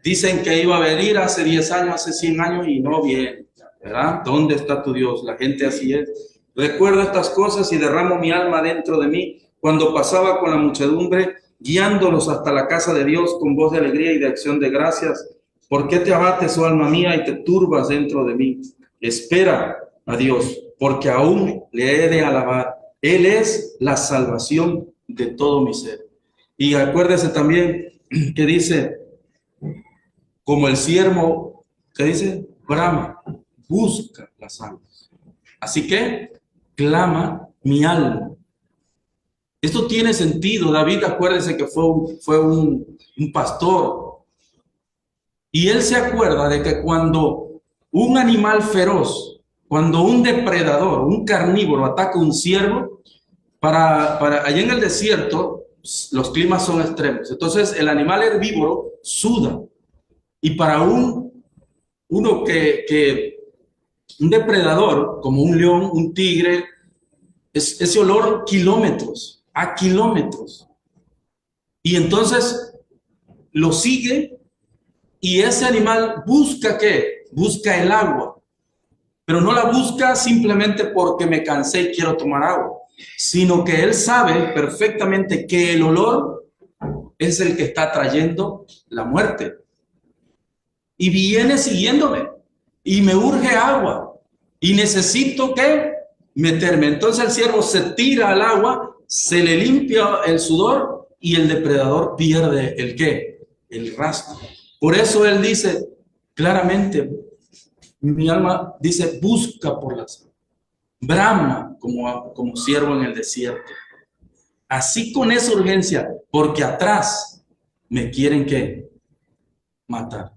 dicen que iba a venir hace 10 años, hace 100 años y no viene? ¿Verdad? ¿Dónde está tu Dios? La gente así es. Recuerdo estas cosas y derramo mi alma dentro de mí cuando pasaba con la muchedumbre, guiándolos hasta la casa de Dios con voz de alegría y de acción de gracias. ¿Por qué te abates, oh alma mía, y te turbas dentro de mí? Espera a Dios, porque aún le he de alabar. Él es la salvación de todo mi ser. Y acuérdese también que dice, como el siervo, que dice, brama, busca las almas. Así que clama mi alma. Esto tiene sentido. David, acuérdese que fue un pastor. Y él se acuerda de que cuando un animal feroz, cuando un depredador, un carnívoro ataca un ciervo, allá en el desierto los climas son extremos. Entonces el animal herbívoro suda. Y para un depredador, como un león, un tigre, ese olor a kilómetros. Y entonces lo sigue y ese animal busca ¿qué? Busca el agua. Pero no la busca simplemente porque me cansé y quiero tomar agua, sino que él sabe perfectamente que el olor es el que está trayendo la muerte. Y viene siguiéndome y me urge agua y necesito ¿qué? Meterme. Entonces el ciervo se tira al agua, se le limpia el sudor y el depredador pierde el ¿qué? El rastro. Por eso él dice claramente, mi alma dice, busca por las aguas, brama como ciervo en el desierto. Así con esa urgencia, porque atrás me quieren ¿qué? Matar.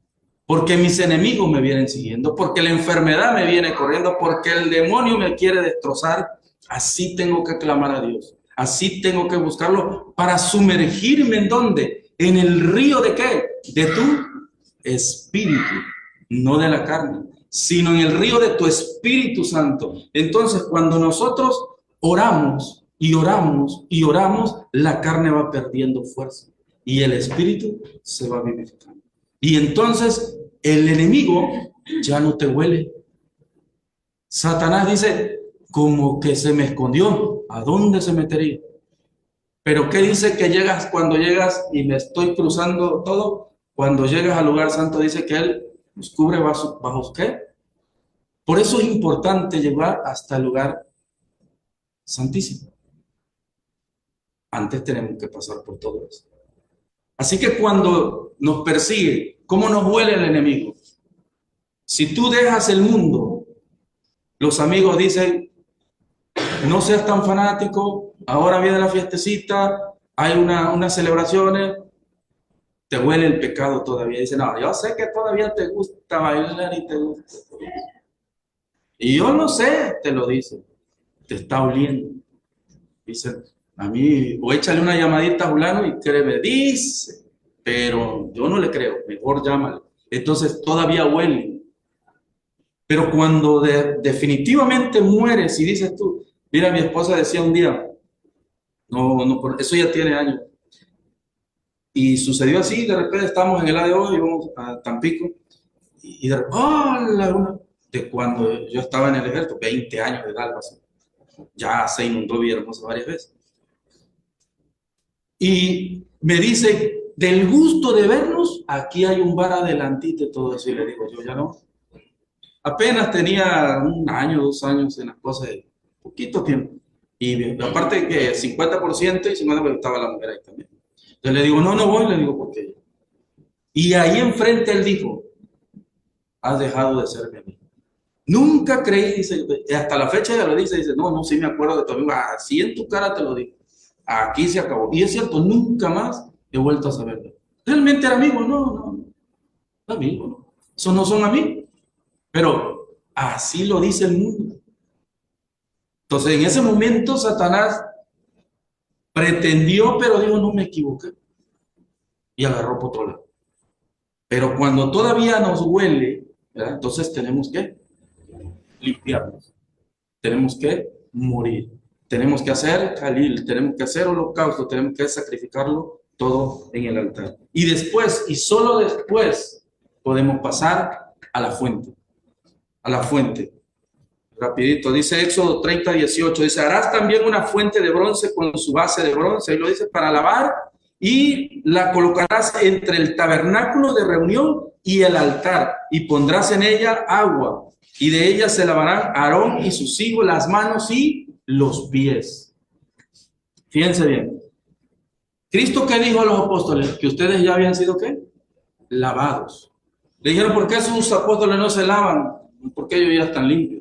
Porque mis enemigos me vienen siguiendo, porque la enfermedad me viene corriendo, porque el demonio me quiere destrozar. Así tengo que clamar a Dios. Así tengo que buscarlo para sumergirme ¿en dónde? En el río ¿de qué? De tu espíritu, no de la carne, sino en el río de tu Espíritu Santo. Entonces, cuando nosotros oramos y oramos y oramos, la carne va perdiendo fuerza y el espíritu se va vivificando. Y entonces el enemigo ya no te huele. Satanás dice, como que se me escondió, ¿a dónde se metería? Pero ¿qué dice que cuando llegas y me estoy cruzando todo? Cuando llegas al lugar santo dice que él nos cubre bajo ¿qué? Por eso es importante llegar hasta el lugar santísimo. Antes tenemos que pasar por todo eso. Así que cuando nos persigue, ¿cómo nos huele el enemigo? Si tú dejas el mundo, los amigos dicen, no seas tan fanático, ahora viene la fiestecita, hay unas celebraciones, te huele el pecado todavía. Dice, no, yo sé que todavía te gusta bailar y te gusta. Y yo no sé, te lo dice, te está oliendo. Dice, a mí, o échale una llamadita a fulano y créeme, dice, pero yo no le creo, mejor llámale. Entonces todavía huele. Pero cuando definitivamente mueres y dices tú, mira, mi esposa decía un día, eso ya tiene años, y sucedió así, de repente estábamos en el ADO, íbamos a Tampico, y de repente, de cuando yo estaba en el ejército, 20 años de edad, así, ya se inundó Villahermosa varias veces. Y me dice, del gusto de vernos, aquí hay un bar adelantito y todo eso, y le digo, yo ya no. Apenas tenía 1 año, 2 años en las cosas de poquito tiempo. Y aparte que 50% y 50% estaba la mujer ahí también. Entonces le digo, no voy, le digo, ¿por qué? Y ahí enfrente él dijo, has dejado de ser mi amigo. Nunca creí, dice, hasta la fecha ya lo dice, no, no, sí me acuerdo de tu amigo, así en tu cara te lo digo. Aquí se acabó. Y es cierto, nunca más he vuelto a saberlo. ¿Realmente era amigo? No, no, no, amigo, no. Eso no son amigos. Pero así lo dice el mundo. Entonces, en ese momento, Satanás pretendió, pero dijo, no me equivoqué. Y agarró por otro lado. Pero cuando todavía nos huele, ¿verdad? Entonces tenemos que limpiarnos. Tenemos que morir. Tenemos que hacer Jalil, tenemos que hacer holocausto, tenemos que sacrificarlo todo en el altar. Y después, y solo después, podemos pasar a la fuente. A la fuente. Rapidito, dice Éxodo 30:18, dice, harás también una fuente de bronce con su base de bronce, ahí lo dice, para lavar, y la colocarás entre el tabernáculo de reunión y el altar, y pondrás en ella agua, y de ella se lavarán Aarón y sus hijos las manos y los pies. Fíjense bien. ¿Cristo qué dijo a los apóstoles? Que ustedes ya habían sido ¿qué? Lavados. Le dijeron, ¿por qué sus apóstoles no se lavan? Porque ellos ya están limpios.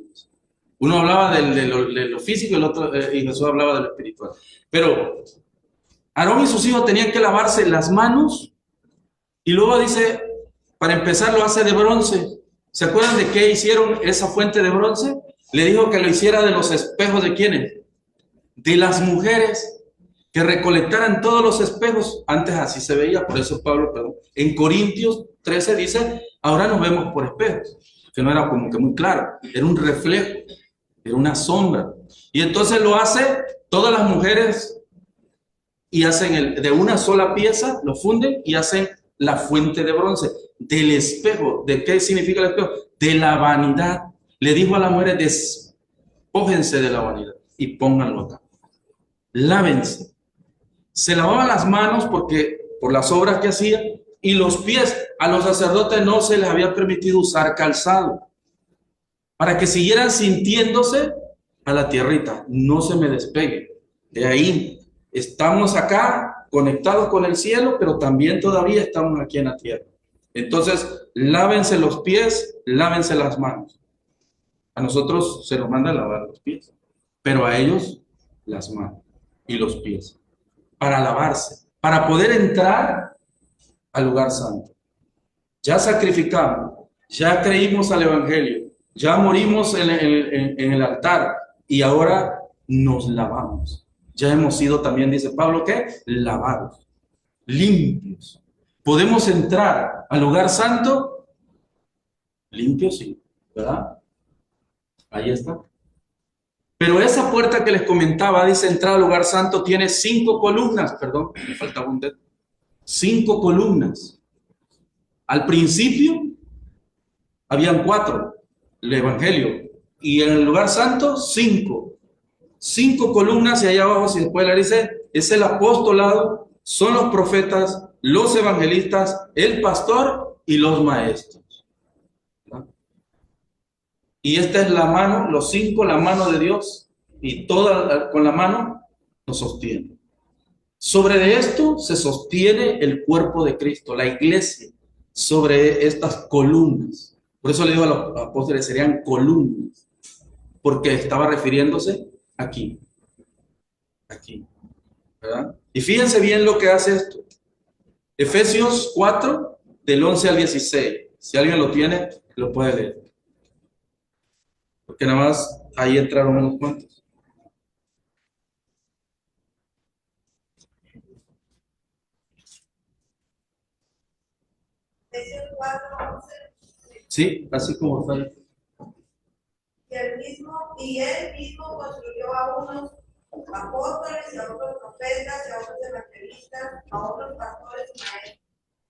Uno hablaba de lo físico y, el otro, y Jesús hablaba de lo espiritual. Pero Aarón y sus hijos tenían que lavarse las manos y luego dice, para empezar lo hace de bronce. ¿Se acuerdan de qué hicieron esa fuente de bronce? Le dijo que lo hiciera de los espejos de ¿quiénes? De las mujeres, que recolectaran todos los espejos. Antes así se veía, por eso Pablo, perdón, en Corintios 13 dice, ahora nos vemos por espejos, que no era como que muy claro, era un reflejo. Era una sombra. Y entonces lo hace todas las mujeres y hacen de una sola pieza, lo funden y hacen la fuente de bronce del espejo. ¿De qué significa el espejo? De la vanidad. Le dijo a las mujeres, despójense de la vanidad y pónganlo acá. Lávense. Se lavaban las manos porque por las obras que hacían y los pies. A los sacerdotes no se les había permitido usar calzado, para que siguieran sintiéndose a la tierrita, no se me despegue. De ahí, estamos acá conectados con el cielo, pero también todavía estamos aquí en la tierra. Entonces, lávense los pies, lávense las manos. A nosotros se nos manda a lavar los pies, pero a ellos las manos y los pies, para lavarse, para poder entrar al lugar santo. Ya sacrificamos, ya creímos al Evangelio, ya morimos en el altar y ahora nos lavamos. Ya hemos sido también, dice Pablo, ¿qué? Lavados, limpios. ¿Podemos entrar al lugar santo? Limpios, sí, ¿verdad? Ahí está. Pero esa puerta que les comentaba, dice entrar al lugar santo, tiene 5 columnas, perdón, me faltaba un dedo. 5 columnas. Al principio habían 4. El Evangelio, y en el lugar santo 5 columnas, y allá abajo, si después le dice, es el apostolado, son los profetas, los evangelistas, el pastor y los maestros, ¿no? Y esta es la mano, los 5, la mano de Dios, y toda con la mano nos sostiene. Sobre de esto se sostiene el cuerpo de Cristo, la iglesia, sobre estas columnas. Por eso le digo a los apóstoles, serían columnas, porque estaba refiriéndose aquí, ¿verdad? Y fíjense bien lo que hace esto. Efesios 4, del 11 al 16. Si alguien lo tiene, lo puede leer. Porque nada más ahí entraron unos cuantos. Efesios 4, 11. Sí, así como está ahí. Y él mismo construyó a unos apóstoles, y a otros profetas, y a otros evangelistas, a otros pastores y maestros,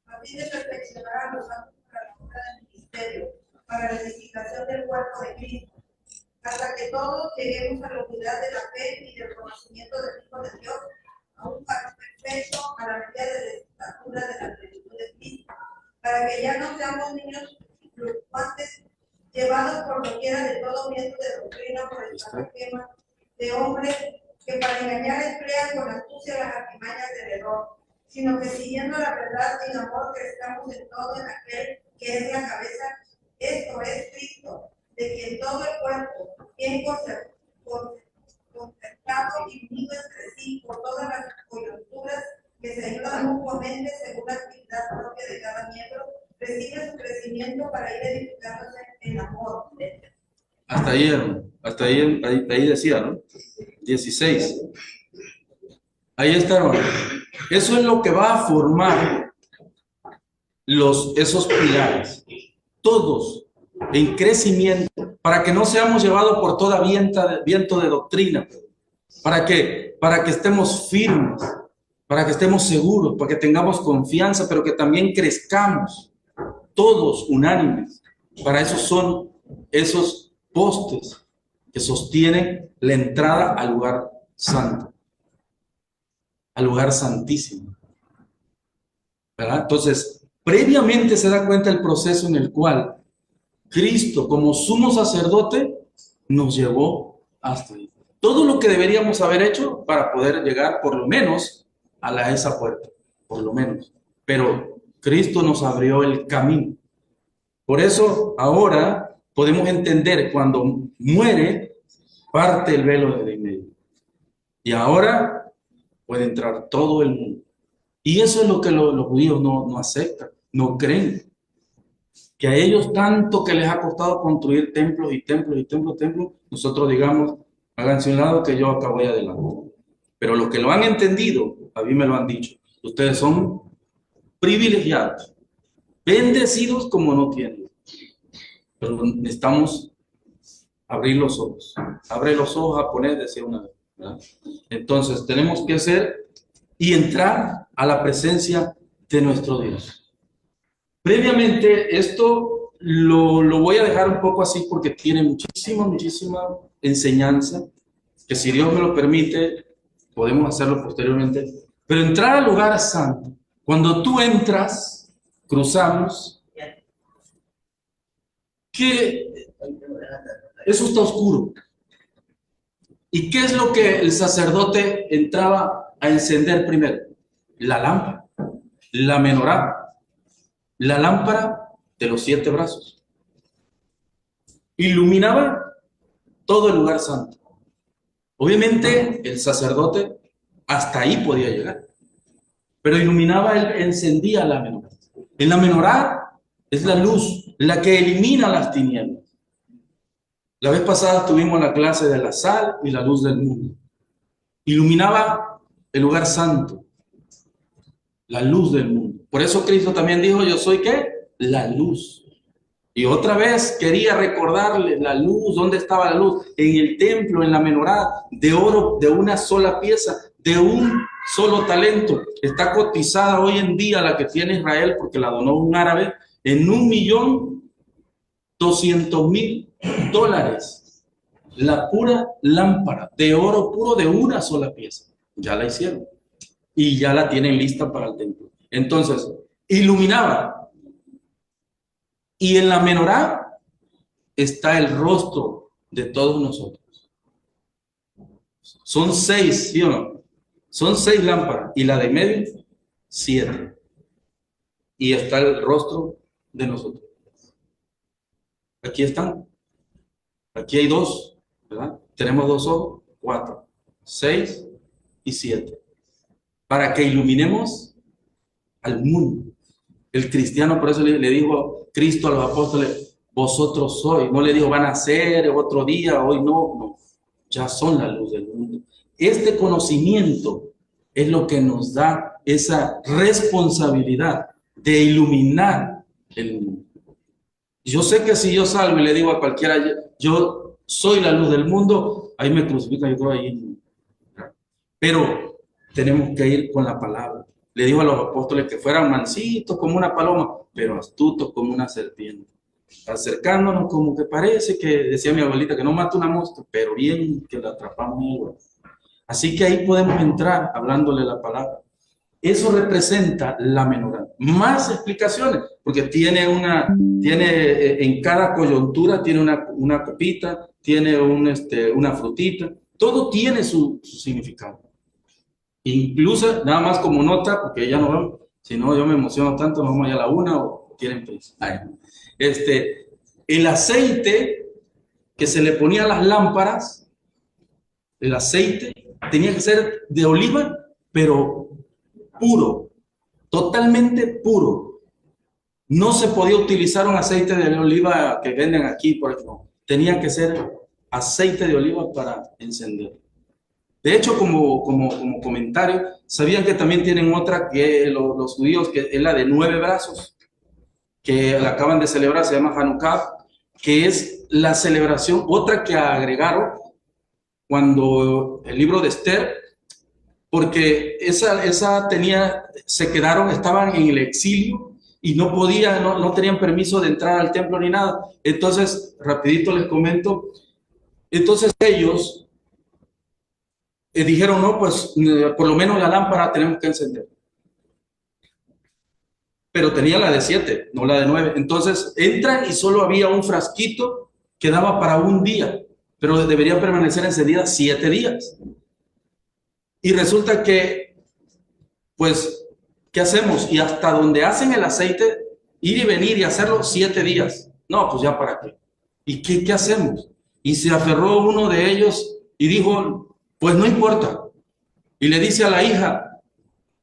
a fin de perfeccionar a los santos para la obra del ministerio, para la edificación del cuerpo de Cristo, hasta que todos lleguemos a la unidad de la fe y del conocimiento del Hijo de Dios, a un varón perfecto, a la medida de la estatura de la plenitud de Cristo, para que ya no seamos niños fluctuantes, llevados por doquiera de todo viento de doctrina por el esquema de hombres que para engañar emplean con astucia las artimañas del error, sino que siguiendo la verdad en amor crezcamos en todo en aquel que es la cabeza, Esto es Cristo, de quien todo el cuerpo, bien concertado y unido entre sí por todas las coyunturas que se ayudan mutuamente según la actividad propia de cada miembro, recibe su crecimiento para ir edificándose en amor. Hasta ahí, hermano. Hasta ahí decía, ¿no? 16. Ahí está, hermano. Eso es lo que va a formar esos pilares. Todos en crecimiento, para que no seamos llevados por toda viento de doctrina. ¿Para qué? Para que estemos firmes, para que estemos seguros, para que tengamos confianza, pero que también crezcamos, todos unánimes. Para eso son esos postes que sostienen la entrada al lugar santo, al lugar santísimo, ¿verdad? Entonces, previamente se da cuenta el proceso en el cual Cristo, como sumo sacerdote, nos llevó hasta ahí. Todo lo que deberíamos haber hecho para poder llegar por lo menos a esa puerta, por lo menos. Pero Cristo nos abrió el camino. Por eso ahora podemos entender cuando muere, parte el velo de en medio. Y ahora puede entrar todo el mundo. Y eso es lo que los judíos no aceptan, no creen. Que a ellos tanto que les ha costado construir templos y templos y templos, nosotros digamos, háganse un lado que yo acá voy adelante. Pero los que lo han entendido, a mí me lo han dicho, ustedes son privilegiados, bendecidos como no tienen. Pero necesitamos abrir los ojos. Abre los ojos, japonés, decía una vez, ¿verdad? Entonces tenemos que hacer y entrar a la presencia de nuestro Dios. Previamente, esto lo voy a dejar un poco así porque tiene muchísima enseñanza, que si Dios me lo permite, podemos hacerlo posteriormente. Pero entrar al lugar santo, cuando tú entras, cruzamos, que eso está oscuro. ¿Y qué es lo que el sacerdote entraba a encender primero? La lámpara, la menorá. La lámpara de los 7 brazos iluminaba todo el lugar santo. Obviamente el sacerdote hasta ahí podía llegar, pero iluminaba, él encendía la menorá. En la menorá es la luz, la que elimina las tinieblas. La vez pasada tuvimos la clase de la sal y la luz del mundo. Iluminaba el lugar santo, la luz del mundo. Por eso Cristo también dijo, yo soy ¿qué? La luz. Y otra vez quería recordarle la luz. ¿Dónde estaba la luz? En el templo, en la menorá, de oro, de una sola pieza, de un solo talento. Está cotizada hoy en día la que tiene Israel, porque la donó un árabe, en $1.200.000. La pura lámpara de oro puro de una sola pieza. Ya la hicieron. Y ya la tienen lista para el templo. Entonces, iluminaba. Y en la menorá está el rostro de todos nosotros. Son 6, ¿sí o no? Son 6 lámparas. Y la de medio, 7. Y está el rostro de nosotros. Aquí están. Aquí hay 2, ¿verdad? Tenemos 2 ojos, 4, 6 y 7. Para que iluminemos al mundo. El cristiano, por eso le dijo Cristo a los apóstoles, vosotros sois. No le dijo, van a ser otro día, hoy no. Ya son la luz del mundo. Este conocimiento es lo que nos da esa responsabilidad de iluminar el mundo. Yo sé que si yo salgo y le digo a cualquiera, yo soy la luz del mundo, ahí me crucifican, yo creo ahí. Pero tenemos que ir con la palabra. Le dijo a los apóstoles que fueran mansitos como una paloma, pero astutos como una serpiente. Acercándonos como que parece que, decía mi abuelita, que no mata una mosca, pero bien que la atrapamos en el huevo. Así que ahí podemos entrar hablándole la palabra. Eso representa la menorá. Más explicaciones, porque tiene en cada coyuntura tiene una copita, tiene una frutita, todo tiene su significado. Incluso, nada más como nota, porque ya no vemos, si no yo me emociono tanto, nos vamos allá a la 1 o tienen prisa. el aceite que se le ponía a las lámparas, el aceite tenía que ser de oliva, pero puro, totalmente puro. No se podía utilizar un aceite de oliva que venden aquí, por ejemplo. Tenía que ser aceite de oliva para encender. De hecho, como comentario, sabían que también tienen otra que los judíos, que es la de 9 brazos, que la acaban de celebrar, se llama Hanukkah, que es la celebración, otra que agregaron cuando el libro de Esther, porque esa tenía, se quedaron, estaban en el exilio y no podían, no tenían permiso de entrar al templo ni nada. Entonces, rapidito les comento, entonces ellos dijeron, no, pues por lo menos la lámpara tenemos que encender. Pero tenía la de 7, no la de 9. Entonces entran y solo había un frasquito que daba para un día, pero debería permanecer encendida 7 días. Y resulta que, pues, ¿qué hacemos? Y hasta donde hacen el aceite, ir y venir y hacerlo 7 días. No, pues ya para qué. ¿Y qué hacemos? Y se aferró uno de ellos y dijo, pues no importa. Y le dice a la hija,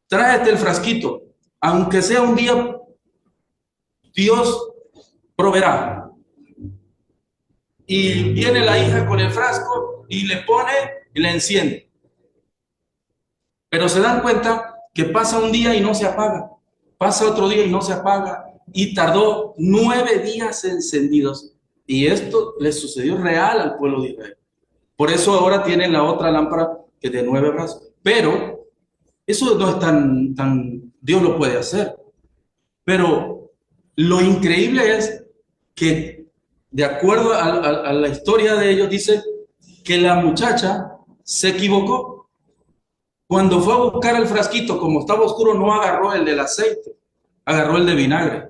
tráete el frasquito, aunque sea un día, Dios proveerá. Y viene la hija con el frasco y le pone y le enciende. Pero se dan cuenta que pasa un día y no se apaga, pasa otro día y no se apaga, y tardó 9 días encendidos. Y esto le sucedió real al pueblo de Israel. Por eso ahora tienen la otra lámpara que es de 9 brazos. Pero eso no es tan, Dios lo puede hacer. Pero lo increíble es que, de acuerdo a la historia de ellos, dice que la muchacha se equivocó. Cuando fue a buscar el frasquito, como estaba oscuro, no agarró el del aceite, agarró el de vinagre.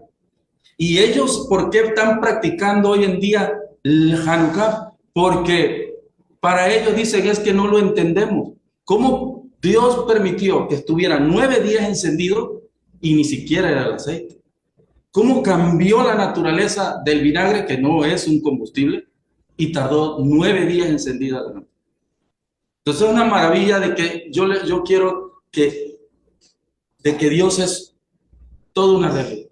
Y ellos, ¿por qué están practicando hoy en día el Hanukkah? Porque para ellos dicen es que no lo entendemos. ¿Cómo Dios permitió que estuviera 9 días encendido y ni siquiera era el aceite? ¿Cómo cambió la naturaleza del vinagre, que no es un combustible, y tardó 9 días encendida la lámpara? Entonces es una maravilla de que yo quiero de que Dios es toda una realidad.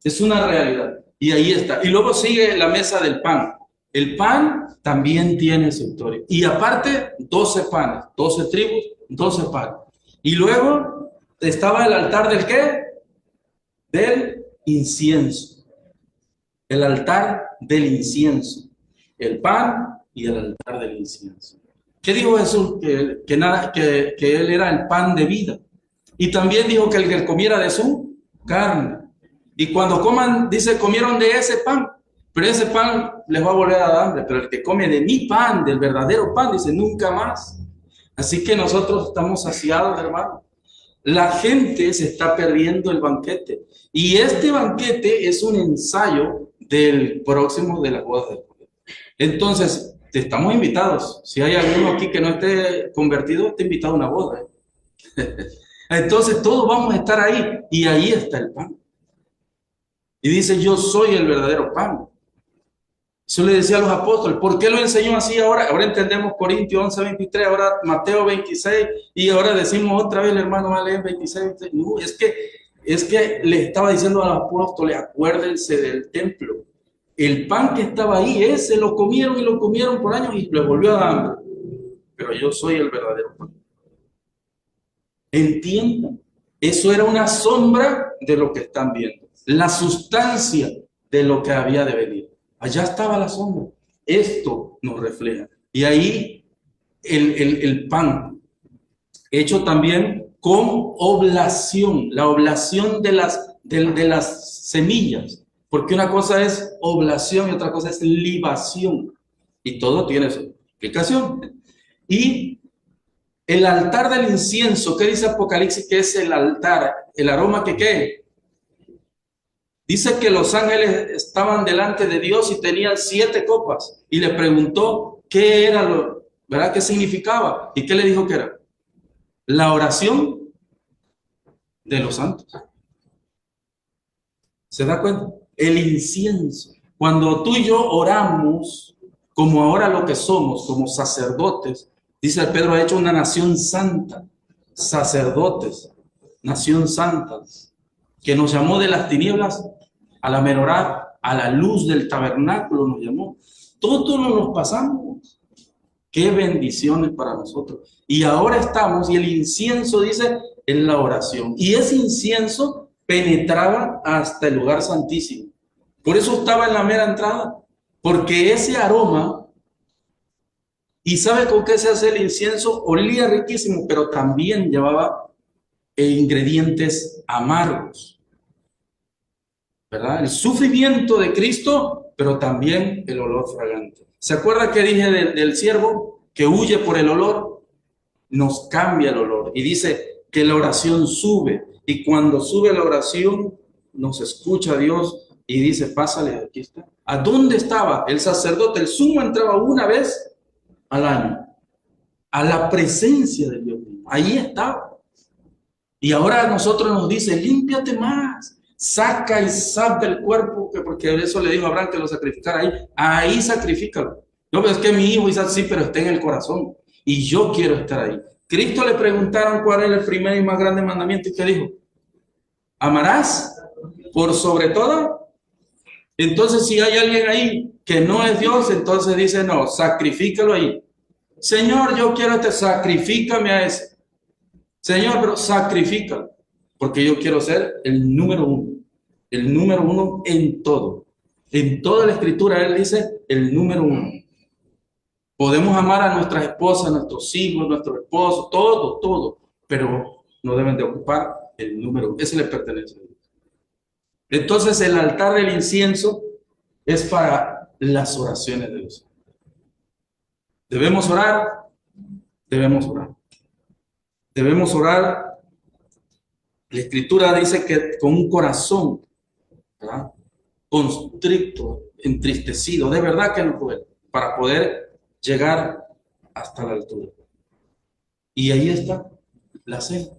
Es una realidad. Y ahí está. Y luego sigue la mesa del pan. El pan también tiene su historia. Y aparte, 12 panes, 12 tribus, 12 panes. Y luego estaba el altar del ¿qué? Del incienso. El altar del incienso. El pan y el altar del incienso. ¿Qué dijo Jesús? Que Él era el pan de vida. Y también dijo que el que comiera de su carne. Y cuando coman, dice, comieron de ese pan. Pero ese pan les va a volver a dar hambre. Pero el que come de mi pan, del verdadero pan, dice, nunca más. Así que nosotros estamos saciados, hermano. La gente se está perdiendo el banquete. Y este banquete es un ensayo del próximo de las bodas del Cordero. Entonces, te estamos invitados. Si hay alguno aquí que no esté convertido, está invitado a una boda. Entonces, todos vamos a estar ahí. Y ahí está el pan. Y dice, yo soy el verdadero pan. Eso le decía a los apóstoles. ¿Por qué lo enseñó así ahora? Ahora entendemos Corintios 11:23, ahora Mateo 26, y ahora decimos otra vez, el hermano va a leer 26, 26. No, es que le estaba diciendo a los apóstoles, acuérdense del templo. El pan que estaba ahí, ese lo comieron y lo comieron por años y les volvió a dar hambre. Pero yo soy el verdadero pan. Entiendan, eso era una sombra de lo que están viendo. La sustancia de lo que había de venir. Allá estaba la sombra. Esto nos refleja. Y ahí el pan, hecho también con oblación, la oblación de las semillas. Porque una cosa es oblación y otra cosa es libación. Y todo tiene su explicación. Y el altar del incienso, ¿qué dice Apocalipsis? Que es el altar, el aroma que ¿qué? Dice que los ángeles estaban delante de Dios y tenían 7 copas. Y le preguntó qué era ¿verdad? ¿Qué significaba? ¿Y qué le dijo que era? La oración de los santos. ¿Se da cuenta? El incienso. Cuando tú y yo oramos, como ahora lo que somos, como sacerdotes, dice Pedro, ha hecho una nación santa, sacerdotes, nación santa, que nos llamó de las tinieblas a la menorá, a la luz del tabernáculo nos llamó. Todos nos pasamos. Qué bendiciones para nosotros. Y ahora estamos, y el incienso dice, en la oración. Y ese incienso penetraba hasta el lugar santísimo. Por eso estaba en la mera entrada. Porque ese aroma, ¿y sabe con qué se hace el incienso? Olía riquísimo, pero también llevaba ingredientes amargos, ¿verdad? El sufrimiento de Cristo, pero también el olor fragante. ¿Se acuerda que dije del siervo que huye por el olor? Nos cambia el olor y dice que la oración sube, y cuando sube la oración nos escucha Dios y dice, pásale, aquí está. ¿A dónde estaba el sacerdote? El sumo entraba una vez al año a la presencia de Dios mismo. Ahí estaba. Y ahora a nosotros nos dice, límpiate más, saca y salta el cuerpo, porque eso le dijo a Abraham que lo sacrificara ahí sacrifícalo. No, pero es que mi hijo Isaac sí, pero está en el corazón, y yo quiero estar ahí. Cristo le preguntaron cuál era el primer y más grande mandamiento, y ¿qué dijo? ¿Amarás por sobre todo? Entonces, si hay alguien ahí que no es Dios, entonces dice, no, sacrifícalo ahí. Señor, yo quiero sacrifícame a ese. Señor, pero sacrifícalo, porque yo quiero ser el número uno en todo. En toda la escritura Él dice el número uno. Podemos amar a nuestras esposas, a nuestros hijos, a nuestros esposos, todo, pero no deben de ocupar el número uno. Ese le pertenece a Dios. Entonces el altar del incienso es para las oraciones de Dios. Debemos orar, debemos orar. Debemos orar. La escritura dice que con un corazón, ¿verdad?, constricto, entristecido, de verdad que no puede, para poder llegar hasta la altura. Y ahí está la cena.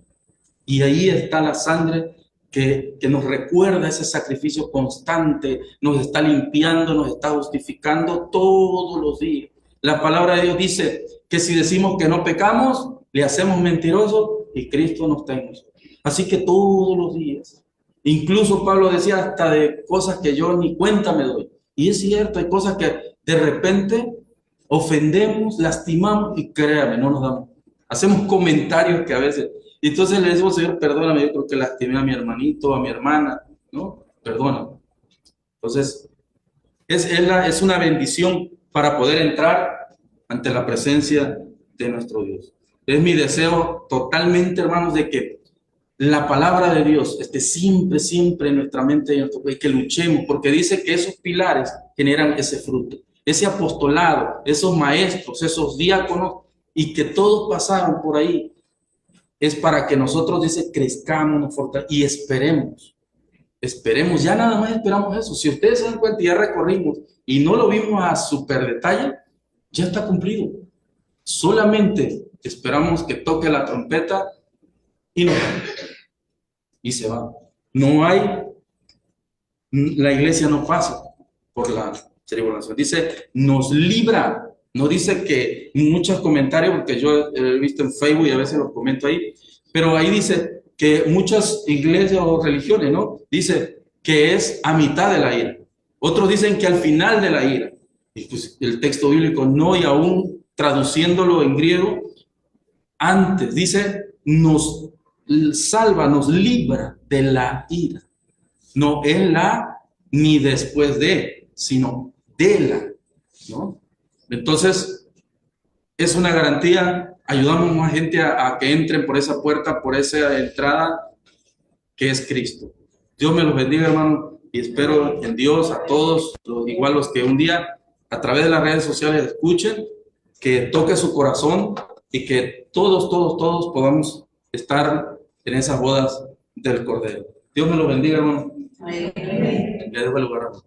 Y ahí está la sangre que nos recuerda ese sacrificio constante, nos está limpiando, nos está justificando todos los días. La palabra de Dios dice que si decimos que no pecamos, le hacemos mentirosos y Cristo no está en nosotros. Así que todos los días, incluso Pablo decía hasta de cosas que yo ni cuenta me doy. Y es cierto, hay cosas que de repente ofendemos, lastimamos y créame, no nos damos. Hacemos comentarios que a veces... Entonces le decimos, Señor, perdóname, yo creo que lastimé a mi hermanito, a mi hermana, ¿no? Perdóname. Entonces, es una bendición para poder entrar ante la presencia de nuestro Dios. Es mi deseo totalmente, hermanos, de que la palabra de Dios esté siempre, siempre en nuestra mente y que luchemos, porque dice que esos pilares generan ese fruto, ese apostolado, esos maestros, esos diáconos, y que todos pasaron por ahí. Es para que nosotros, dice, crezcamos, nos fortalecemos y esperemos, ya nada más esperamos eso. Si ustedes se dan cuenta, ya recorrimos y no lo vimos a super detalle, ya está cumplido. Solamente esperamos que toque la trompeta y se va. No hay, la iglesia no pasa por la tribulación. Dice, nos libra. No dice que muchos comentarios, porque yo he visto en Facebook y a veces los comento ahí, pero ahí dice que muchas iglesias o religiones, ¿no? Dice que es a mitad de la ira. Otros dicen que al final de la ira. Y pues el texto bíblico no, y aún traduciéndolo en griego, antes, dice, nos salva, nos libra de la ira. No en la ni después de, sino de la, ¿no? Entonces, es una garantía. Ayudamos a más gente a que entren por esa puerta, por esa entrada que es Cristo. Dios me los bendiga, hermano, y espero en Dios a todos, igual los que un día a través de las redes sociales escuchen, que toque su corazón y que todos podamos estar en esas bodas del Cordero. Dios me los bendiga, hermano. Amén. Le dejo el lugar, hermano.